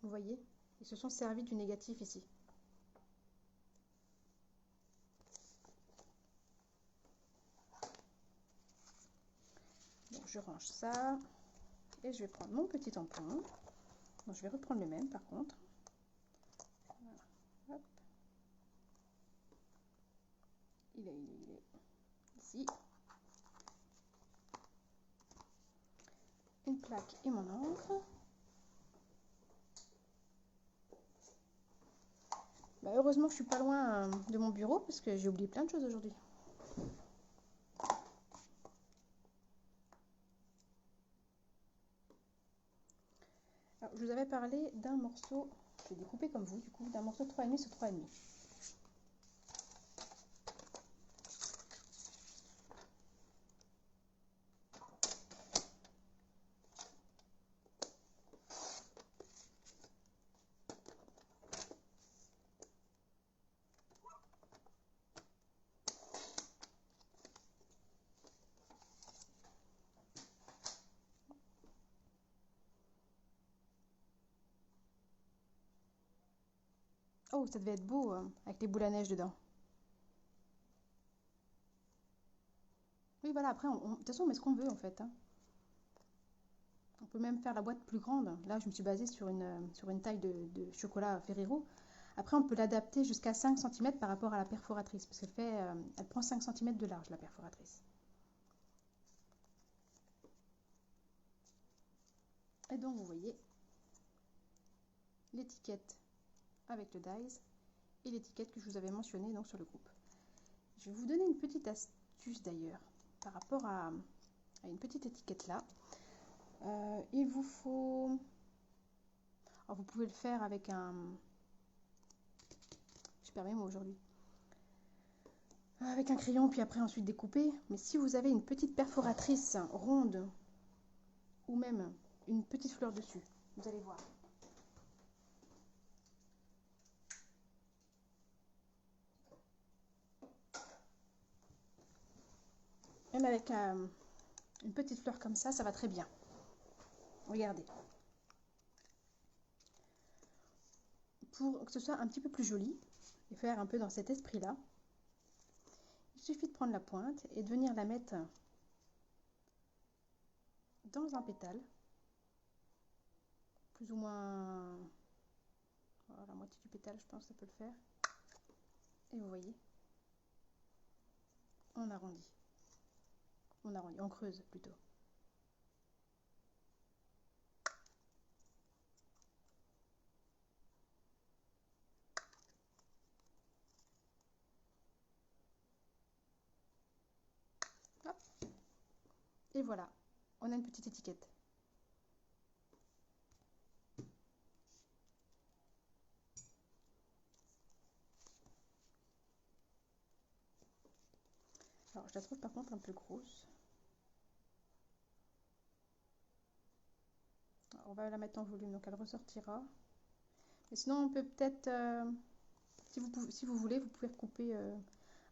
Vous voyez, ils se sont servis du négatif ici. Donc je range ça et je vais prendre mon petit tampon. Donc je vais reprendre le même par contre. Voilà. Hop. Il est ici. Une plaque et mon encre. Bah, heureusement que je suis pas loin de mon bureau parce que j'ai oublié plein de choses aujourd'hui. Alors, je vous avais parlé d'un morceau, je vais découper comme vous du coup, d'un morceau 3,5 sur 3,5. Oh, ça devait être beau avec les boules à neige dedans. Oui, voilà, après, de toute façon, on met ce qu'on veut en fait, hein. On peut même faire la boîte plus grande. Là, je me suis basée sur une taille de chocolat Ferrero. Après, on peut l'adapter jusqu'à 5 cm par rapport à la perforatrice, parce elle prend 5 cm de large, la perforatrice. Et donc, vous voyez l'étiquette avec le dies et l'étiquette que je vous avais mentionnée donc, sur le groupe. Je vais vous donner une petite astuce d'ailleurs par rapport à une petite étiquette là. Il vous faut... Alors, vous pouvez le faire avec un... Je perds mes mots aujourd'hui. Avec un crayon, puis après ensuite découper. Mais si vous avez une petite perforatrice ronde ou même une petite fleur dessus, vous allez voir. Même avec une petite fleur comme ça va très bien. Regardez. Pour que ce soit un petit peu plus joli et faire un peu dans cet esprit-là, il suffit de prendre la pointe et de venir la mettre dans un pétale, plus ou moins voilà, la moitié du pétale, je pense que ça peut le faire. Et vous voyez, on arrondit, on creuse plutôt. Hop. Et voilà, on a une petite étiquette. Alors, je la trouve par contre un peu grosse. Alors, on va la mettre en volume, donc elle ressortira. Mais sinon, on peut peut-être, si vous voulez, vous pouvez recouper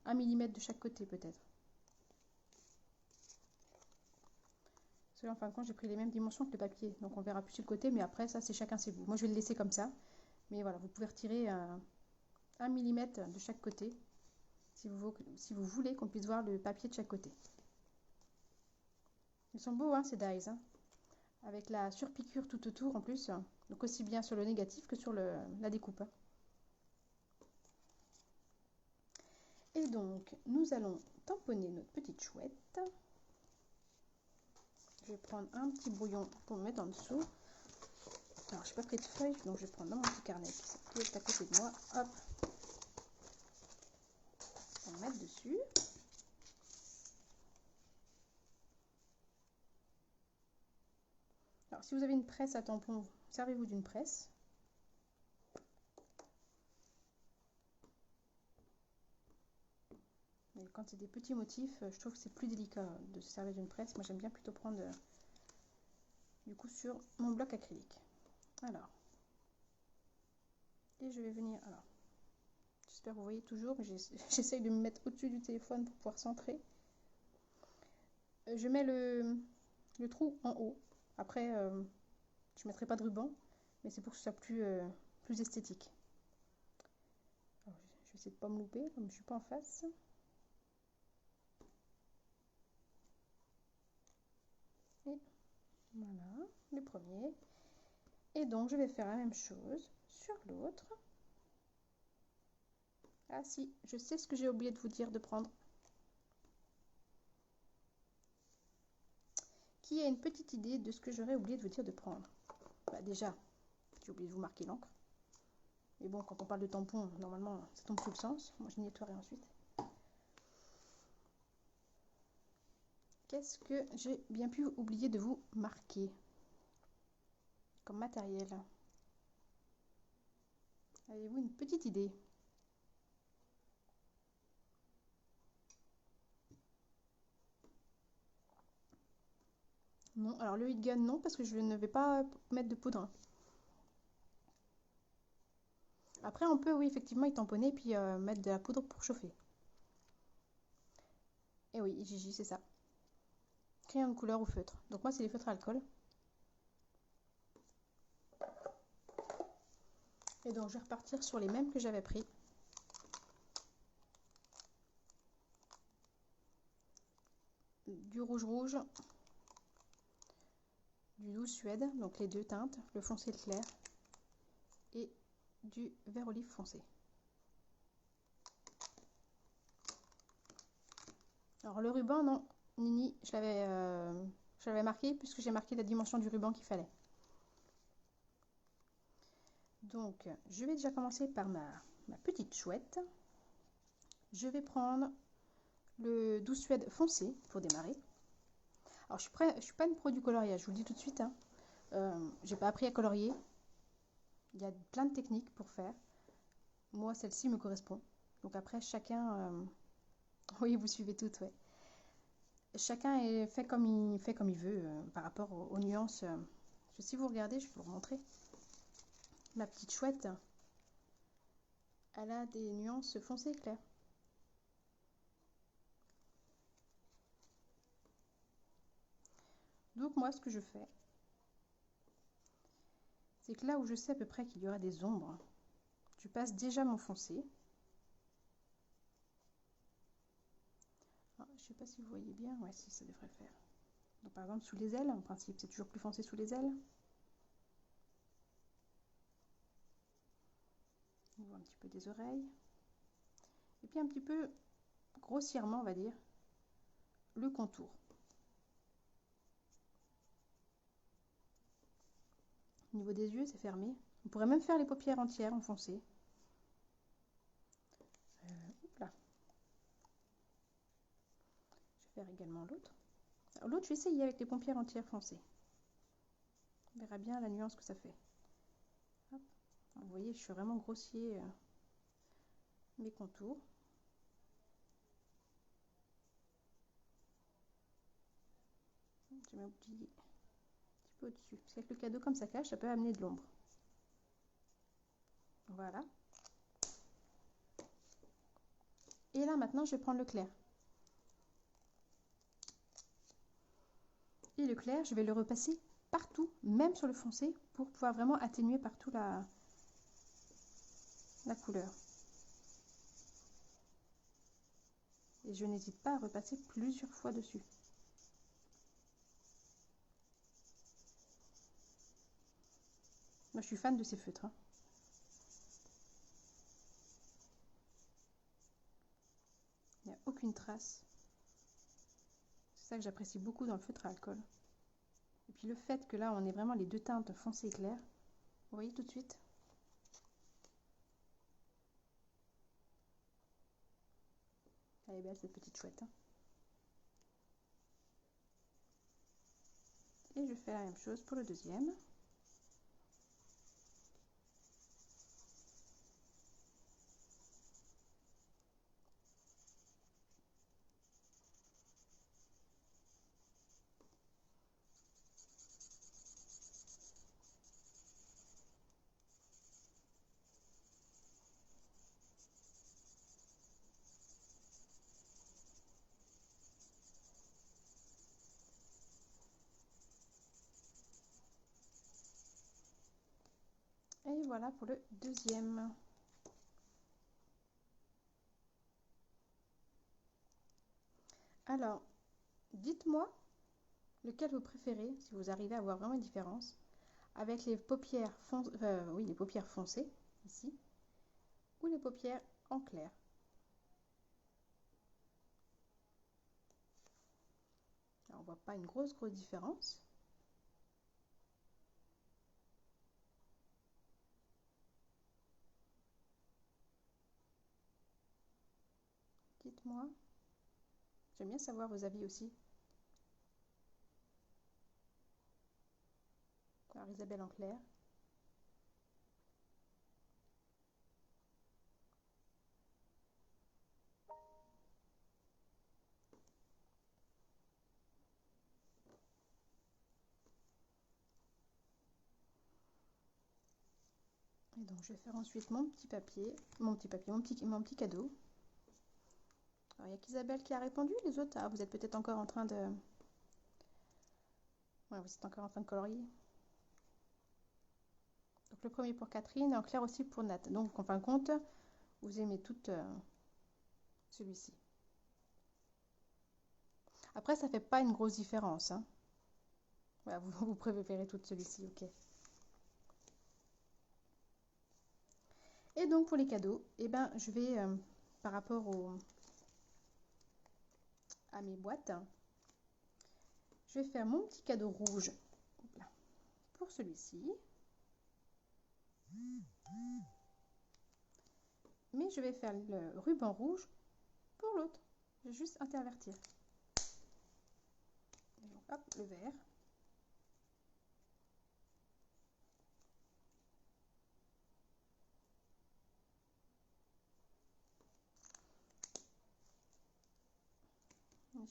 1 mm de chaque côté peut-être. Parce que là, en fin de compte, j'ai pris les mêmes dimensions que le papier. Donc, on verra plus sur le côté, mais après, ça, c'est chacun ses goûts. Moi, je vais le laisser comme ça. Mais voilà, vous pouvez retirer 1 mm de chaque côté. Si vous voulez qu'on puisse voir le papier de chaque côté. Ils sont beaux, hein, ces dies, hein, avec la surpiqûre tout autour en plus. Donc, aussi bien sur le négatif que sur la découpe. Et donc, nous allons tamponner notre petite chouette. Je vais prendre un petit brouillon pour me mettre en dessous. Alors, je n'ai pas pris de feuilles, donc je vais prendre dans mon petit carnet qui est à côté de moi. Hop. On va mettre dessus. Alors, si vous avez une presse à tampons, servez-vous d'une presse. Mais quand c'est des petits motifs, je trouve que c'est plus délicat de se servir d'une presse. Moi, j'aime bien plutôt prendre du coup sur mon bloc acrylique. Alors, et je vais venir. Alors, j'espère que vous voyez toujours, mais j'essaye de me mettre au-dessus du téléphone pour pouvoir centrer. Je mets le trou en haut. Après, je ne mettrai pas de ruban, mais c'est pour que ce soit plus esthétique. Alors, je vais essayer de ne pas me louper, comme je ne suis pas en face. Et voilà, le premier. Et donc, je vais faire la même chose sur l'autre. Ah si, je sais ce que j'ai oublié de vous dire de prendre. Qui a une petite idée de ce que j'aurais oublié de vous dire de prendre? Bah déjà, j'ai oublié de vous marquer l'encre. Mais bon, quand on parle de tampon, normalement, ça tombe sous le sens. Moi, je nettoierai ensuite. Qu'est-ce que j'ai bien pu oublier de vous marquer comme matériel? Avez-vous une petite idée? Non, alors le heat gun, non, parce que je ne vais pas mettre de poudre. Après, on peut, oui, effectivement, y tamponner et puis mettre de la poudre pour chauffer. Et oui, Gigi, c'est ça. Crayon de couleur ou feutre. Donc moi, c'est les feutres à alcool. Et donc, je vais repartir sur les mêmes que j'avais pris. Du rouge rouge, du doux suède, donc les deux teintes, le foncé et le clair, et du vert olive foncé. Alors le ruban, non, Nini, je l'avais marqué puisque j'ai marqué la dimension du ruban qu'il fallait. Donc je vais déjà commencer par ma petite chouette. Je vais prendre le doux suède foncé pour démarrer. Alors je suis pas une pro du coloriage, je vous le dis tout de suite. Hein. J'ai pas appris à colorier. Il y a plein de techniques pour faire. Moi, celle-ci me correspond. Donc après, chacun... Oui, vous suivez toutes, ouais. Chacun est fait comme il veut par rapport aux nuances. Si vous regardez, je vais vous montrer. Ma petite chouette, elle a des nuances foncées claires. Donc moi, ce que je fais, c'est que là où je sais à peu près qu'il y aura des ombres, je passe déjà mon foncé. Ah, je ne sais pas si vous voyez bien. Ouais, si, ça devrait le faire. Donc par exemple, sous les ailes, en principe, c'est toujours plus foncé sous les ailes. On voit un petit peu des oreilles. Et puis un petit peu, grossièrement, on va dire, le contour. Au niveau des yeux, c'est fermé. On pourrait même faire les paupières entières en foncé. Là. Je vais faire également l'autre. L'autre, je vais essayer avec les paupières entières foncées. On verra bien la nuance que ça fait. Hop. Vous voyez, je suis vraiment grossier mes contours. J'ai même oublié un petit peu au-dessus. Parce qu'avec le cadeau, comme ça cache, ça peut amener de l'ombre. Voilà. Et là, maintenant, je vais prendre le clair. Et le clair, je vais le repasser partout, même sur le foncé, pour pouvoir vraiment atténuer partout la couleur. Et je n'hésite pas à repasser plusieurs fois dessus. Moi, je suis fan de ces feutres. Hein. Il n'y a aucune trace. C'est ça que j'apprécie beaucoup dans le feutre à alcool. Et puis le fait que là, on ait vraiment les deux teintes foncé et clair. Vous voyez tout de suite? Elle est belle cette petite chouette. Hein. Et je fais la même chose pour le deuxième. Et voilà pour le deuxième. Alors, dites-moi lequel vous préférez, si vous arrivez à voir vraiment une différence, avec les paupières, oui, les paupières foncées, ici, ou les paupières en clair. Alors, on voit pas une grosse différence. Dites-moi. J'aime bien savoir vos avis aussi. Alors, Isabelle en clair. Et donc, je vais faire ensuite mon petit papier, mon petit cadeau. Alors, il n'y a qu'Isabelle qui a répondu, les autres, ah, vous êtes peut-être encore en train de... Ouais, vous êtes encore en train de colorier. Donc, le premier pour Catherine, et en clair aussi pour Nat. Donc, en fin de compte, vous aimez toutes celui-ci. Après, ça fait pas une grosse différence, hein. Voilà, vous préférez toutes celui-ci, ok. Et donc, pour les cadeaux, eh ben, je vais, par rapport à mes boîtes, je vais faire mon petit cadeau rouge pour celui-ci. Mais je vais faire le ruban rouge pour l'autre. Je vais juste intervertir. Donc, hop, le vert.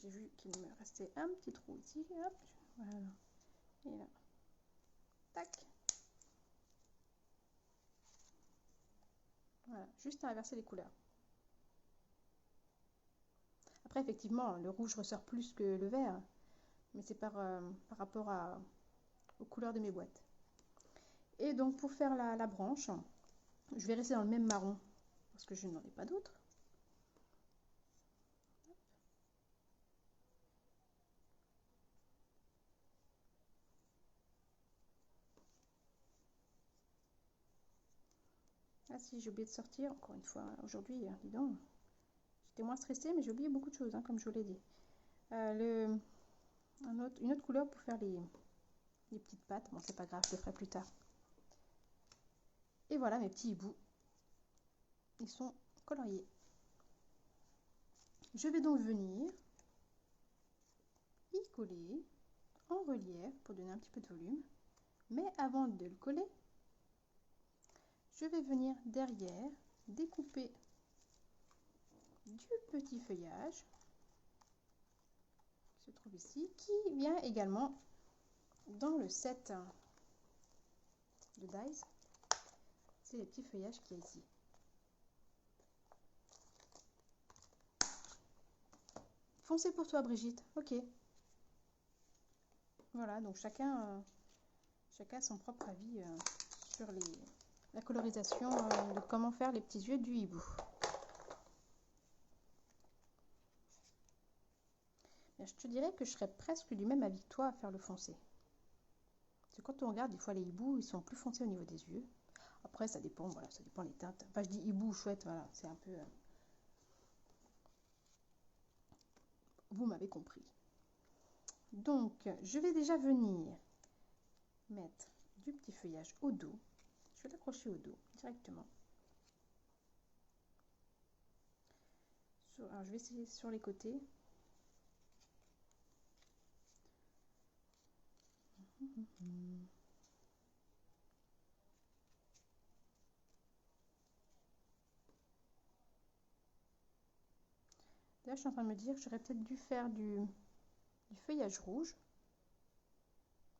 J'ai vu qu'il me restait un petit trou ici. Hop, voilà. Et là. Tac. Voilà, juste à inverser les couleurs. Après, effectivement, le rouge ressort plus que le vert, mais c'est par rapport aux couleurs de mes boîtes. Et donc, pour faire la branche, je vais rester dans le même marron, parce que je n'en ai pas d'autre. Ah si, j'ai oublié de sortir, encore une fois, aujourd'hui, dis donc. J'étais moins stressée, mais j'ai oublié beaucoup de choses, hein, comme je vous l'ai dit. Une autre couleur pour faire les petites pattes. Bon, c'est pas grave, je le ferai plus tard. Et voilà mes petits hiboux. Ils sont coloriés. Je vais donc venir y coller en relief pour donner un petit peu de volume. Mais avant de le coller, je vais venir derrière découper du petit feuillage qui se trouve ici, qui vient également dans le set de Dies. C'est les petits feuillages qu'il y a ici. Foncez pour toi, Brigitte. Ok. Voilà, donc chacun a son propre avis sur la colorisation de comment faire les petits yeux du hibou. Je te dirais que je serais presque du même avis que toi à faire le foncé. Parce que quand on regarde, des fois les hiboux, ils sont plus foncés au niveau des yeux. Après, ça dépend, voilà, ça dépend les teintes. Enfin, je dis hibou, chouette, voilà, c'est un peu... Vous m'avez compris. Donc, je vais déjà venir mettre du petit feuillage au dos. Je vais l'accrocher au dos directement. Alors, je vais essayer sur les côtés. Là, je suis en train de me dire que j'aurais peut-être dû faire du feuillage rouge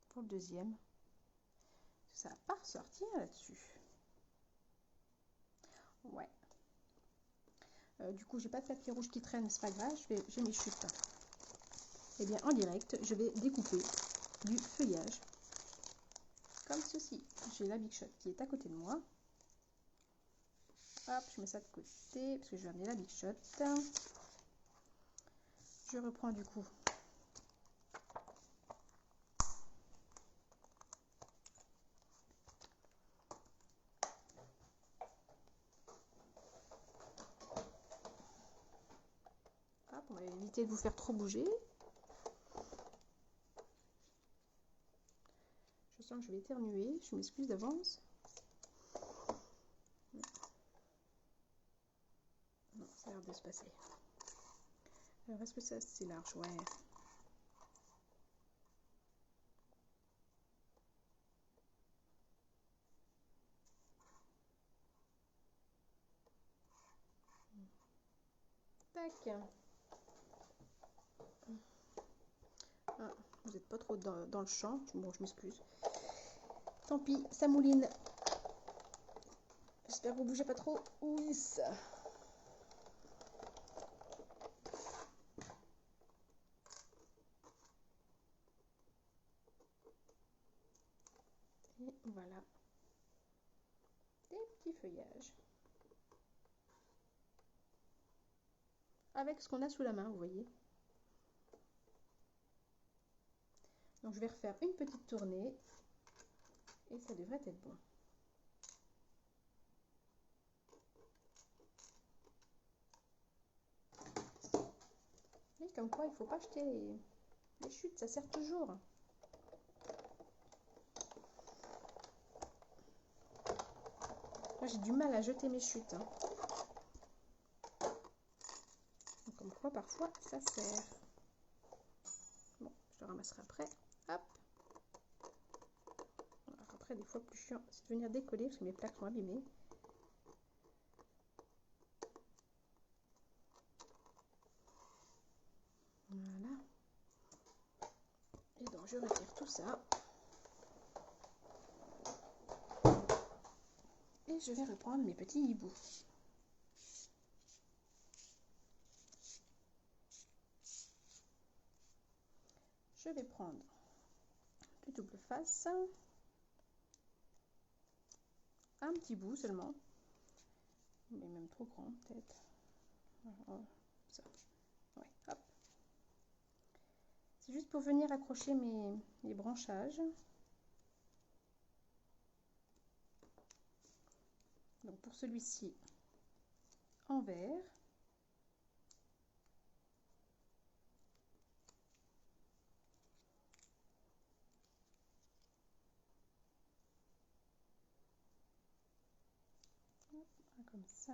pour le deuxième. Ça va pas ressortir là-dessus. Ouais. Du coup, j'ai pas de papier rouge qui traîne, c'est pas grave, j'ai mes chutes. Et bien, en direct, je vais découper du feuillage. Comme ceci. J'ai la Big Shot qui est à côté de moi. Hop, je mets ça de côté parce que je vais amener la Big Shot. Je reprends du coup hop, on va éviter de vous faire trop bouger. Je sens que je vais éternuer, je m'excuse d'avance. Non, ça a l'air de se passer. Alors, est-ce que ça c'est large? Ouais. Tac. Ah, vous n'êtes pas trop dans le champ. Bon, je m'excuse. Tant pis, ça mouline. J'espère que vous bougez pas trop. Oui, ça. Et voilà. Des petits feuillages. Avec ce qu'on a sous la main, vous voyez. Donc je vais refaire une petite tournée. Et ça devrait être bon. Et comme quoi, il ne faut pas jeter les chutes, ça sert toujours. Moi, j'ai du mal à jeter mes chutes. Hein. Donc, comme quoi, parfois, ça sert. Bon, je le ramasserai après. Hop. Alors, après, des fois, plus chiant, c'est de venir décoller parce que mes plaques sont abîmées. Voilà. Et donc, je retire tout ça. Et je vais reprendre mes petits hiboux. Je vais prendre du double face. Un petit bout seulement. Mais même trop grand, peut-être. Voilà, ça. Ouais, hop. C'est juste pour venir accrocher mes branchages. Donc pour celui-ci, en vert. Comme ça.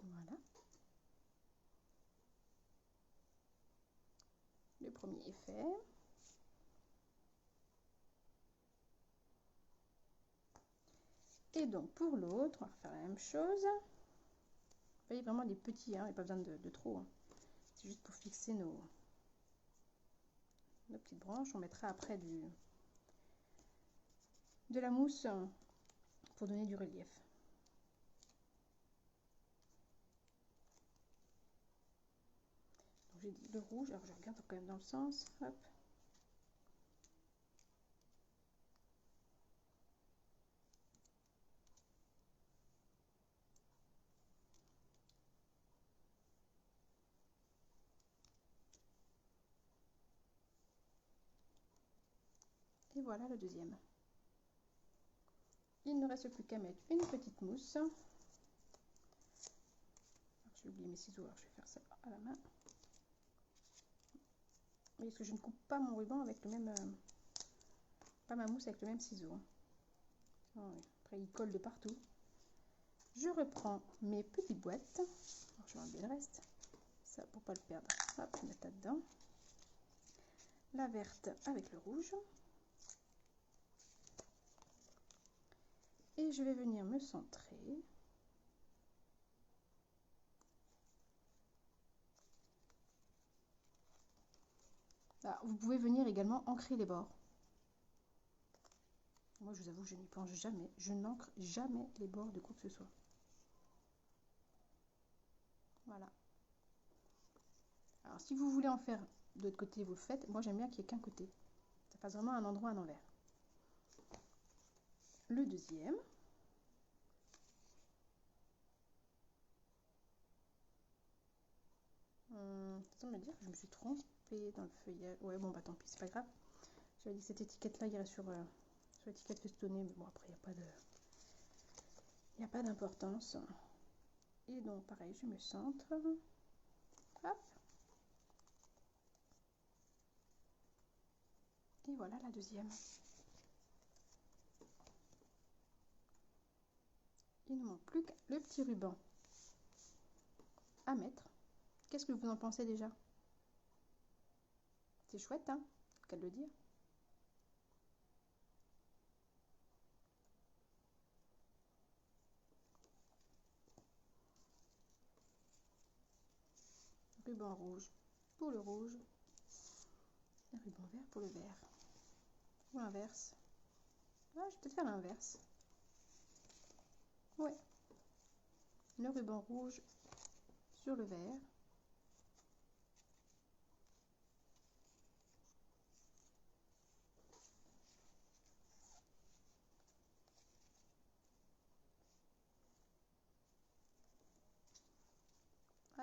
Voilà. Le premier est fait. Et donc pour l'autre, on va faire la même chose. Vous voyez vraiment des petits, hein, il n'y a pas besoin de trop. Hein. C'est juste pour fixer nos petites branches. On mettra après de la mousse pour donner du relief. J'ai dit le rouge, alors je regarde quand même dans le sens. Hop. Et voilà le deuxième. Il ne reste plus qu'à mettre une petite mousse. J'ai oublié mes ciseaux, alors je vais faire ça à la main. Parce que je ne coupe pas mon ruban avec le même pas ma mousse avec le même ciseau. Hein. Oh, oui. Après, il colle de partout. Je reprends mes petites boîtes. Alors, je vais enlever le reste. Ça, pour pas le perdre. Hop, je mets ça dedans. La verte avec le rouge. Et je vais venir me centrer. Ah, vous pouvez venir également ancrer les bords. Moi, je vous avoue, je n'y pense jamais. Je n'ancre jamais les bords de quoi que ce soit. Voilà. Alors, si vous voulez en faire de l'autre côté, vous le faites. Moi, j'aime bien qu'il n'y ait qu'un côté. Ça fasse vraiment un endroit à l'envers. Le deuxième. Ça me dire que je me suis trompée dans le feuillage. Ouais, bon, bah tant pis, c'est pas grave. J'avais dit que cette étiquette-là irait sur l'étiquette festonnée, mais bon, après, il n'y a pas d'importance. Et donc, pareil, je me centre. Hop. Et voilà la deuxième. Il ne manque plus que le petit ruban à mettre. Qu'est-ce que vous en pensez déjà? C'est chouette, hein? Qu'à le dire. Ruban rouge pour le rouge. Et ruban vert pour le vert. Ou l'inverse. Ah, je vais peut-être faire l'inverse. Ouais. Le ruban rouge sur le vert.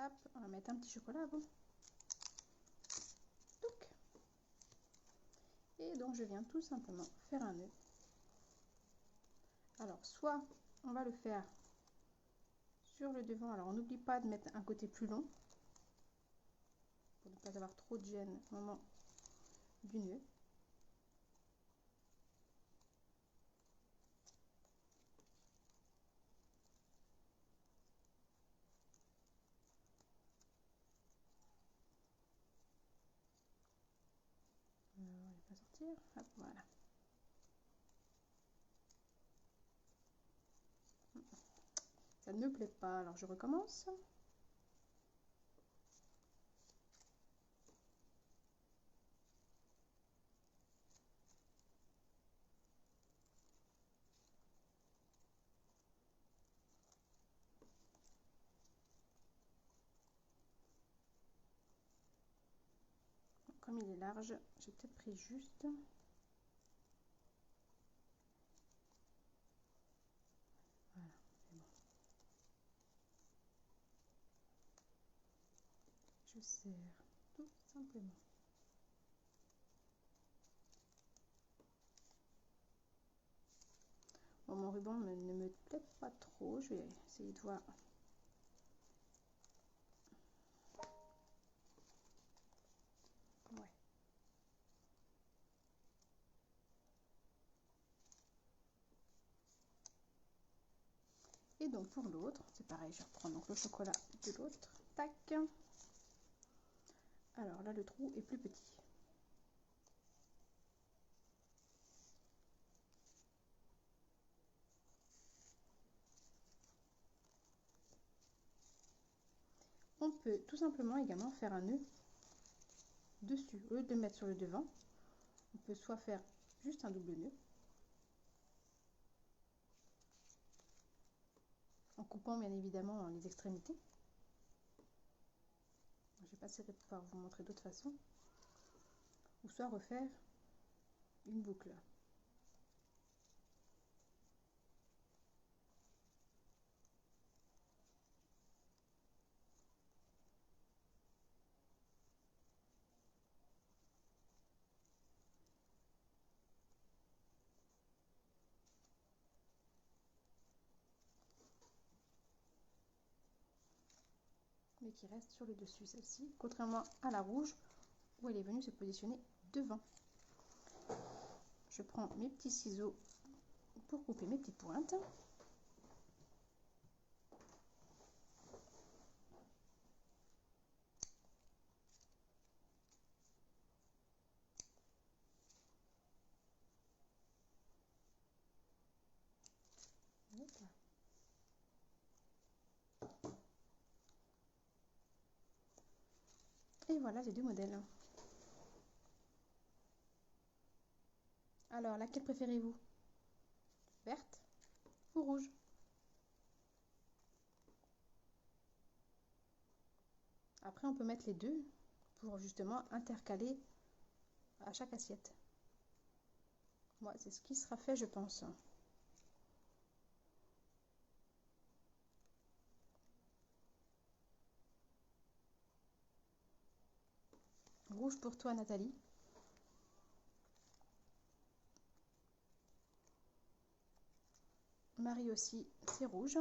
Hop, on va mettre un petit chocolat avant. Touc. Et donc je viens tout simplement faire un nœud. Alors soit on va le faire sur le devant. Alors on n'oublie pas de mettre un côté plus long pour ne pas avoir trop de gêne au moment du nœud. On va pas sortir. Hop, voilà. Ça ne me plaît pas, alors je recommence. Comme il est large, j'ai peut-être pris juste. Voilà, c'est bon. Je serre tout simplement. Bon, mon ruban ne me plaît pas trop. Je vais essayer de voir. Ouais. Et donc pour l'autre, c'est pareil, je reprends donc le chocolat de l'autre. Tac. Alors là, le trou est plus petit. On peut tout simplement également faire un nœud dessus. Au lieu de le mettre sur le devant, on peut soit faire juste un double nœud, en coupant bien évidemment les extrémités. Je vais pas essayer de pouvoir vous montrer d'autres façons. Ou soit refaire une boucle. Mais qui reste sur le dessus, celle-ci, contrairement à la rouge où elle est venue se positionner devant. Je prends mes petits ciseaux pour couper mes petites pointes. Et voilà les deux modèles. Alors, laquelle préférez-vous? Verte ou rouge? Après, on peut mettre les deux pour justement intercaler à chaque assiette. Moi, c'est ce qui sera fait, je pense. Rouge pour toi, Nathalie. Marie aussi, c'est rouge.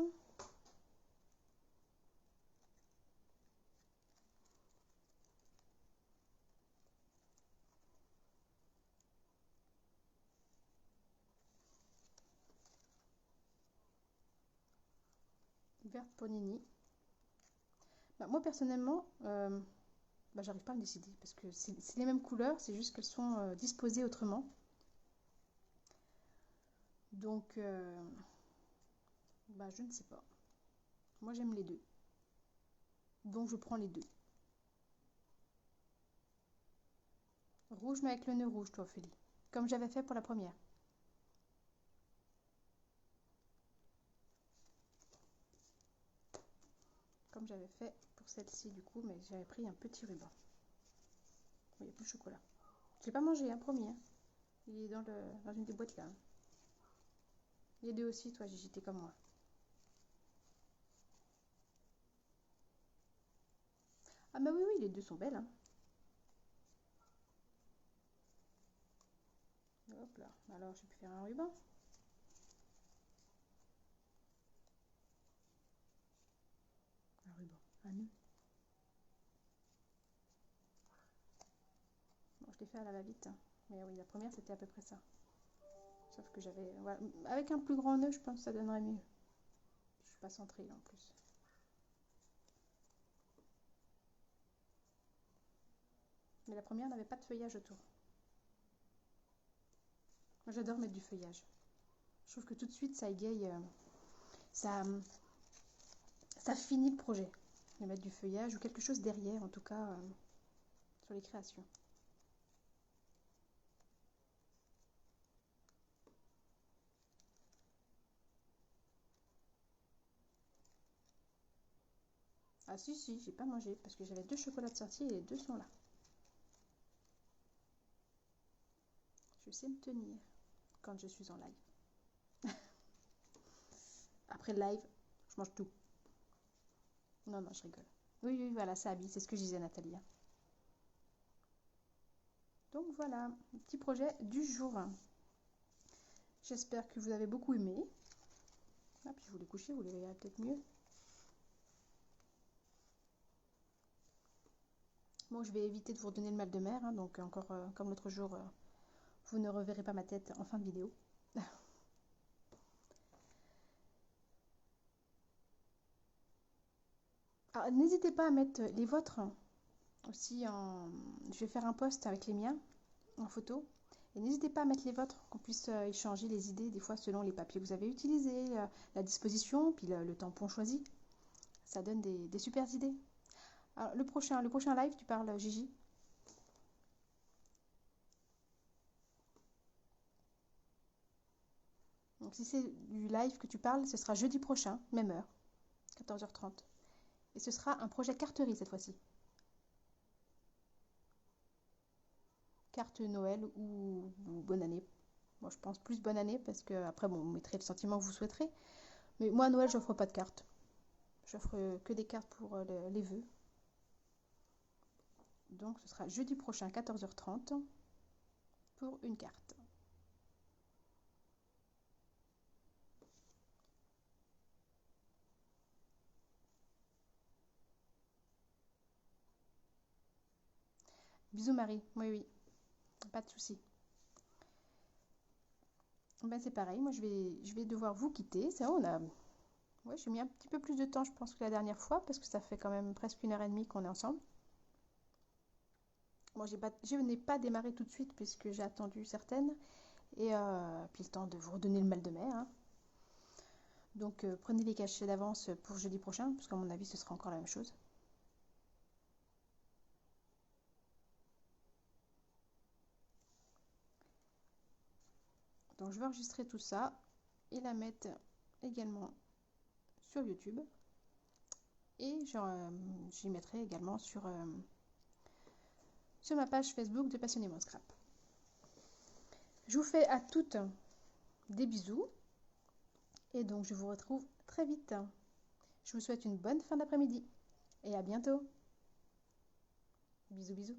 Verte pour Nini. Bah, moi, personnellement, j'arrive pas à me décider parce que c'est les mêmes couleurs, c'est juste qu'elles sont disposées autrement. Donc, je ne sais pas. Moi, j'aime les deux. Donc, je prends les deux. Rouge, mais avec le nœud rouge, toi, Ophélie. Comme j'avais fait pour la première. Comme j'avais fait pour celle-ci, du coup, mais j'avais pris un petit ruban. Il n'y a plus de chocolat. Je l'ai pas mangé, promis. Il est dans une des boîtes là. Les deux aussi, toi, Gigi, t'es comme moi. Ah bah oui, les deux sont belles. Hop là. Alors, j'ai pu faire un ruban. Un ruban, un nœud. Bon, je l'ai fait à la va-vite. Mais oui, la première, c'était à peu près ça. Sauf que j'avais... Voilà. Avec un plus grand nœud, je pense que ça donnerait mieux. Je suis pas centrée, là, en plus. Mais la première n'avait pas de feuillage autour. Moi, j'adore mettre du feuillage. Je trouve que tout de suite, ça égaye... ça finit le projet. De mettre du feuillage ou quelque chose derrière, en tout cas, sur les créations. Ah si, j'ai pas mangé parce que j'avais 2 chocolats de sortie et les 2 sont là. Je sais me tenir quand je suis en live. Après le live, je mange tout. Non, je rigole. Oui, voilà, ça habille, c'est ce que je disais à Nathalie. Donc voilà, petit projet du jour. J'espère que vous avez beaucoup aimé. Ah, puis je voulais coucher, vous les verrez peut-être mieux. Bon, je vais éviter de vous redonner le mal de mer, donc encore comme l'autre jour, vous ne reverrez pas ma tête en fin de vidéo. Alors, n'hésitez pas à mettre les vôtres aussi Je vais faire un post avec les miens en photo. Et n'hésitez pas à mettre les vôtres, qu'on puisse échanger les idées, des fois selon les papiers que vous avez utilisés, la disposition, puis le tampon choisi. Ça donne des super idées. Alors, le prochain live, tu parles, Gigi? Donc si c'est du live que tu parles, ce sera jeudi prochain, même heure, 14h30. Et ce sera un projet carterie cette fois-ci. Carte Noël ou bonne année. Moi, je pense plus bonne année parce que après, bon, vous mettrez le sentiment que vous souhaiterez. Mais moi, à Noël, j'offre pas de cartes. J'offre que des cartes pour les vœux. Donc, ce sera jeudi prochain, 14h30, pour une carte. Bisous Marie, oui, pas de souci. Ben, c'est pareil, moi je vais devoir vous quitter. C'est vrai, on a... Ouais, j'ai mis un petit peu plus de temps, je pense, que la dernière fois, parce que ça fait quand même presque 1 heure et demie qu'on est ensemble. Bon, je n'ai pas démarré tout de suite, puisque j'ai attendu certaines, et puis le temps de vous redonner le mal de mer, hein. Donc prenez les cachets d'avance pour jeudi prochain, parce qu'à mon avis, ce sera encore la même chose. Donc je vais enregistrer tout ça et la mettre également sur YouTube. Et j'y mettrai également sur ma page Facebook de Passionnément Scrap. Je vous fais à toutes des bisous. Et donc je vous retrouve très vite. Je vous souhaite une bonne fin d'après-midi. Et à bientôt. Bisous bisous.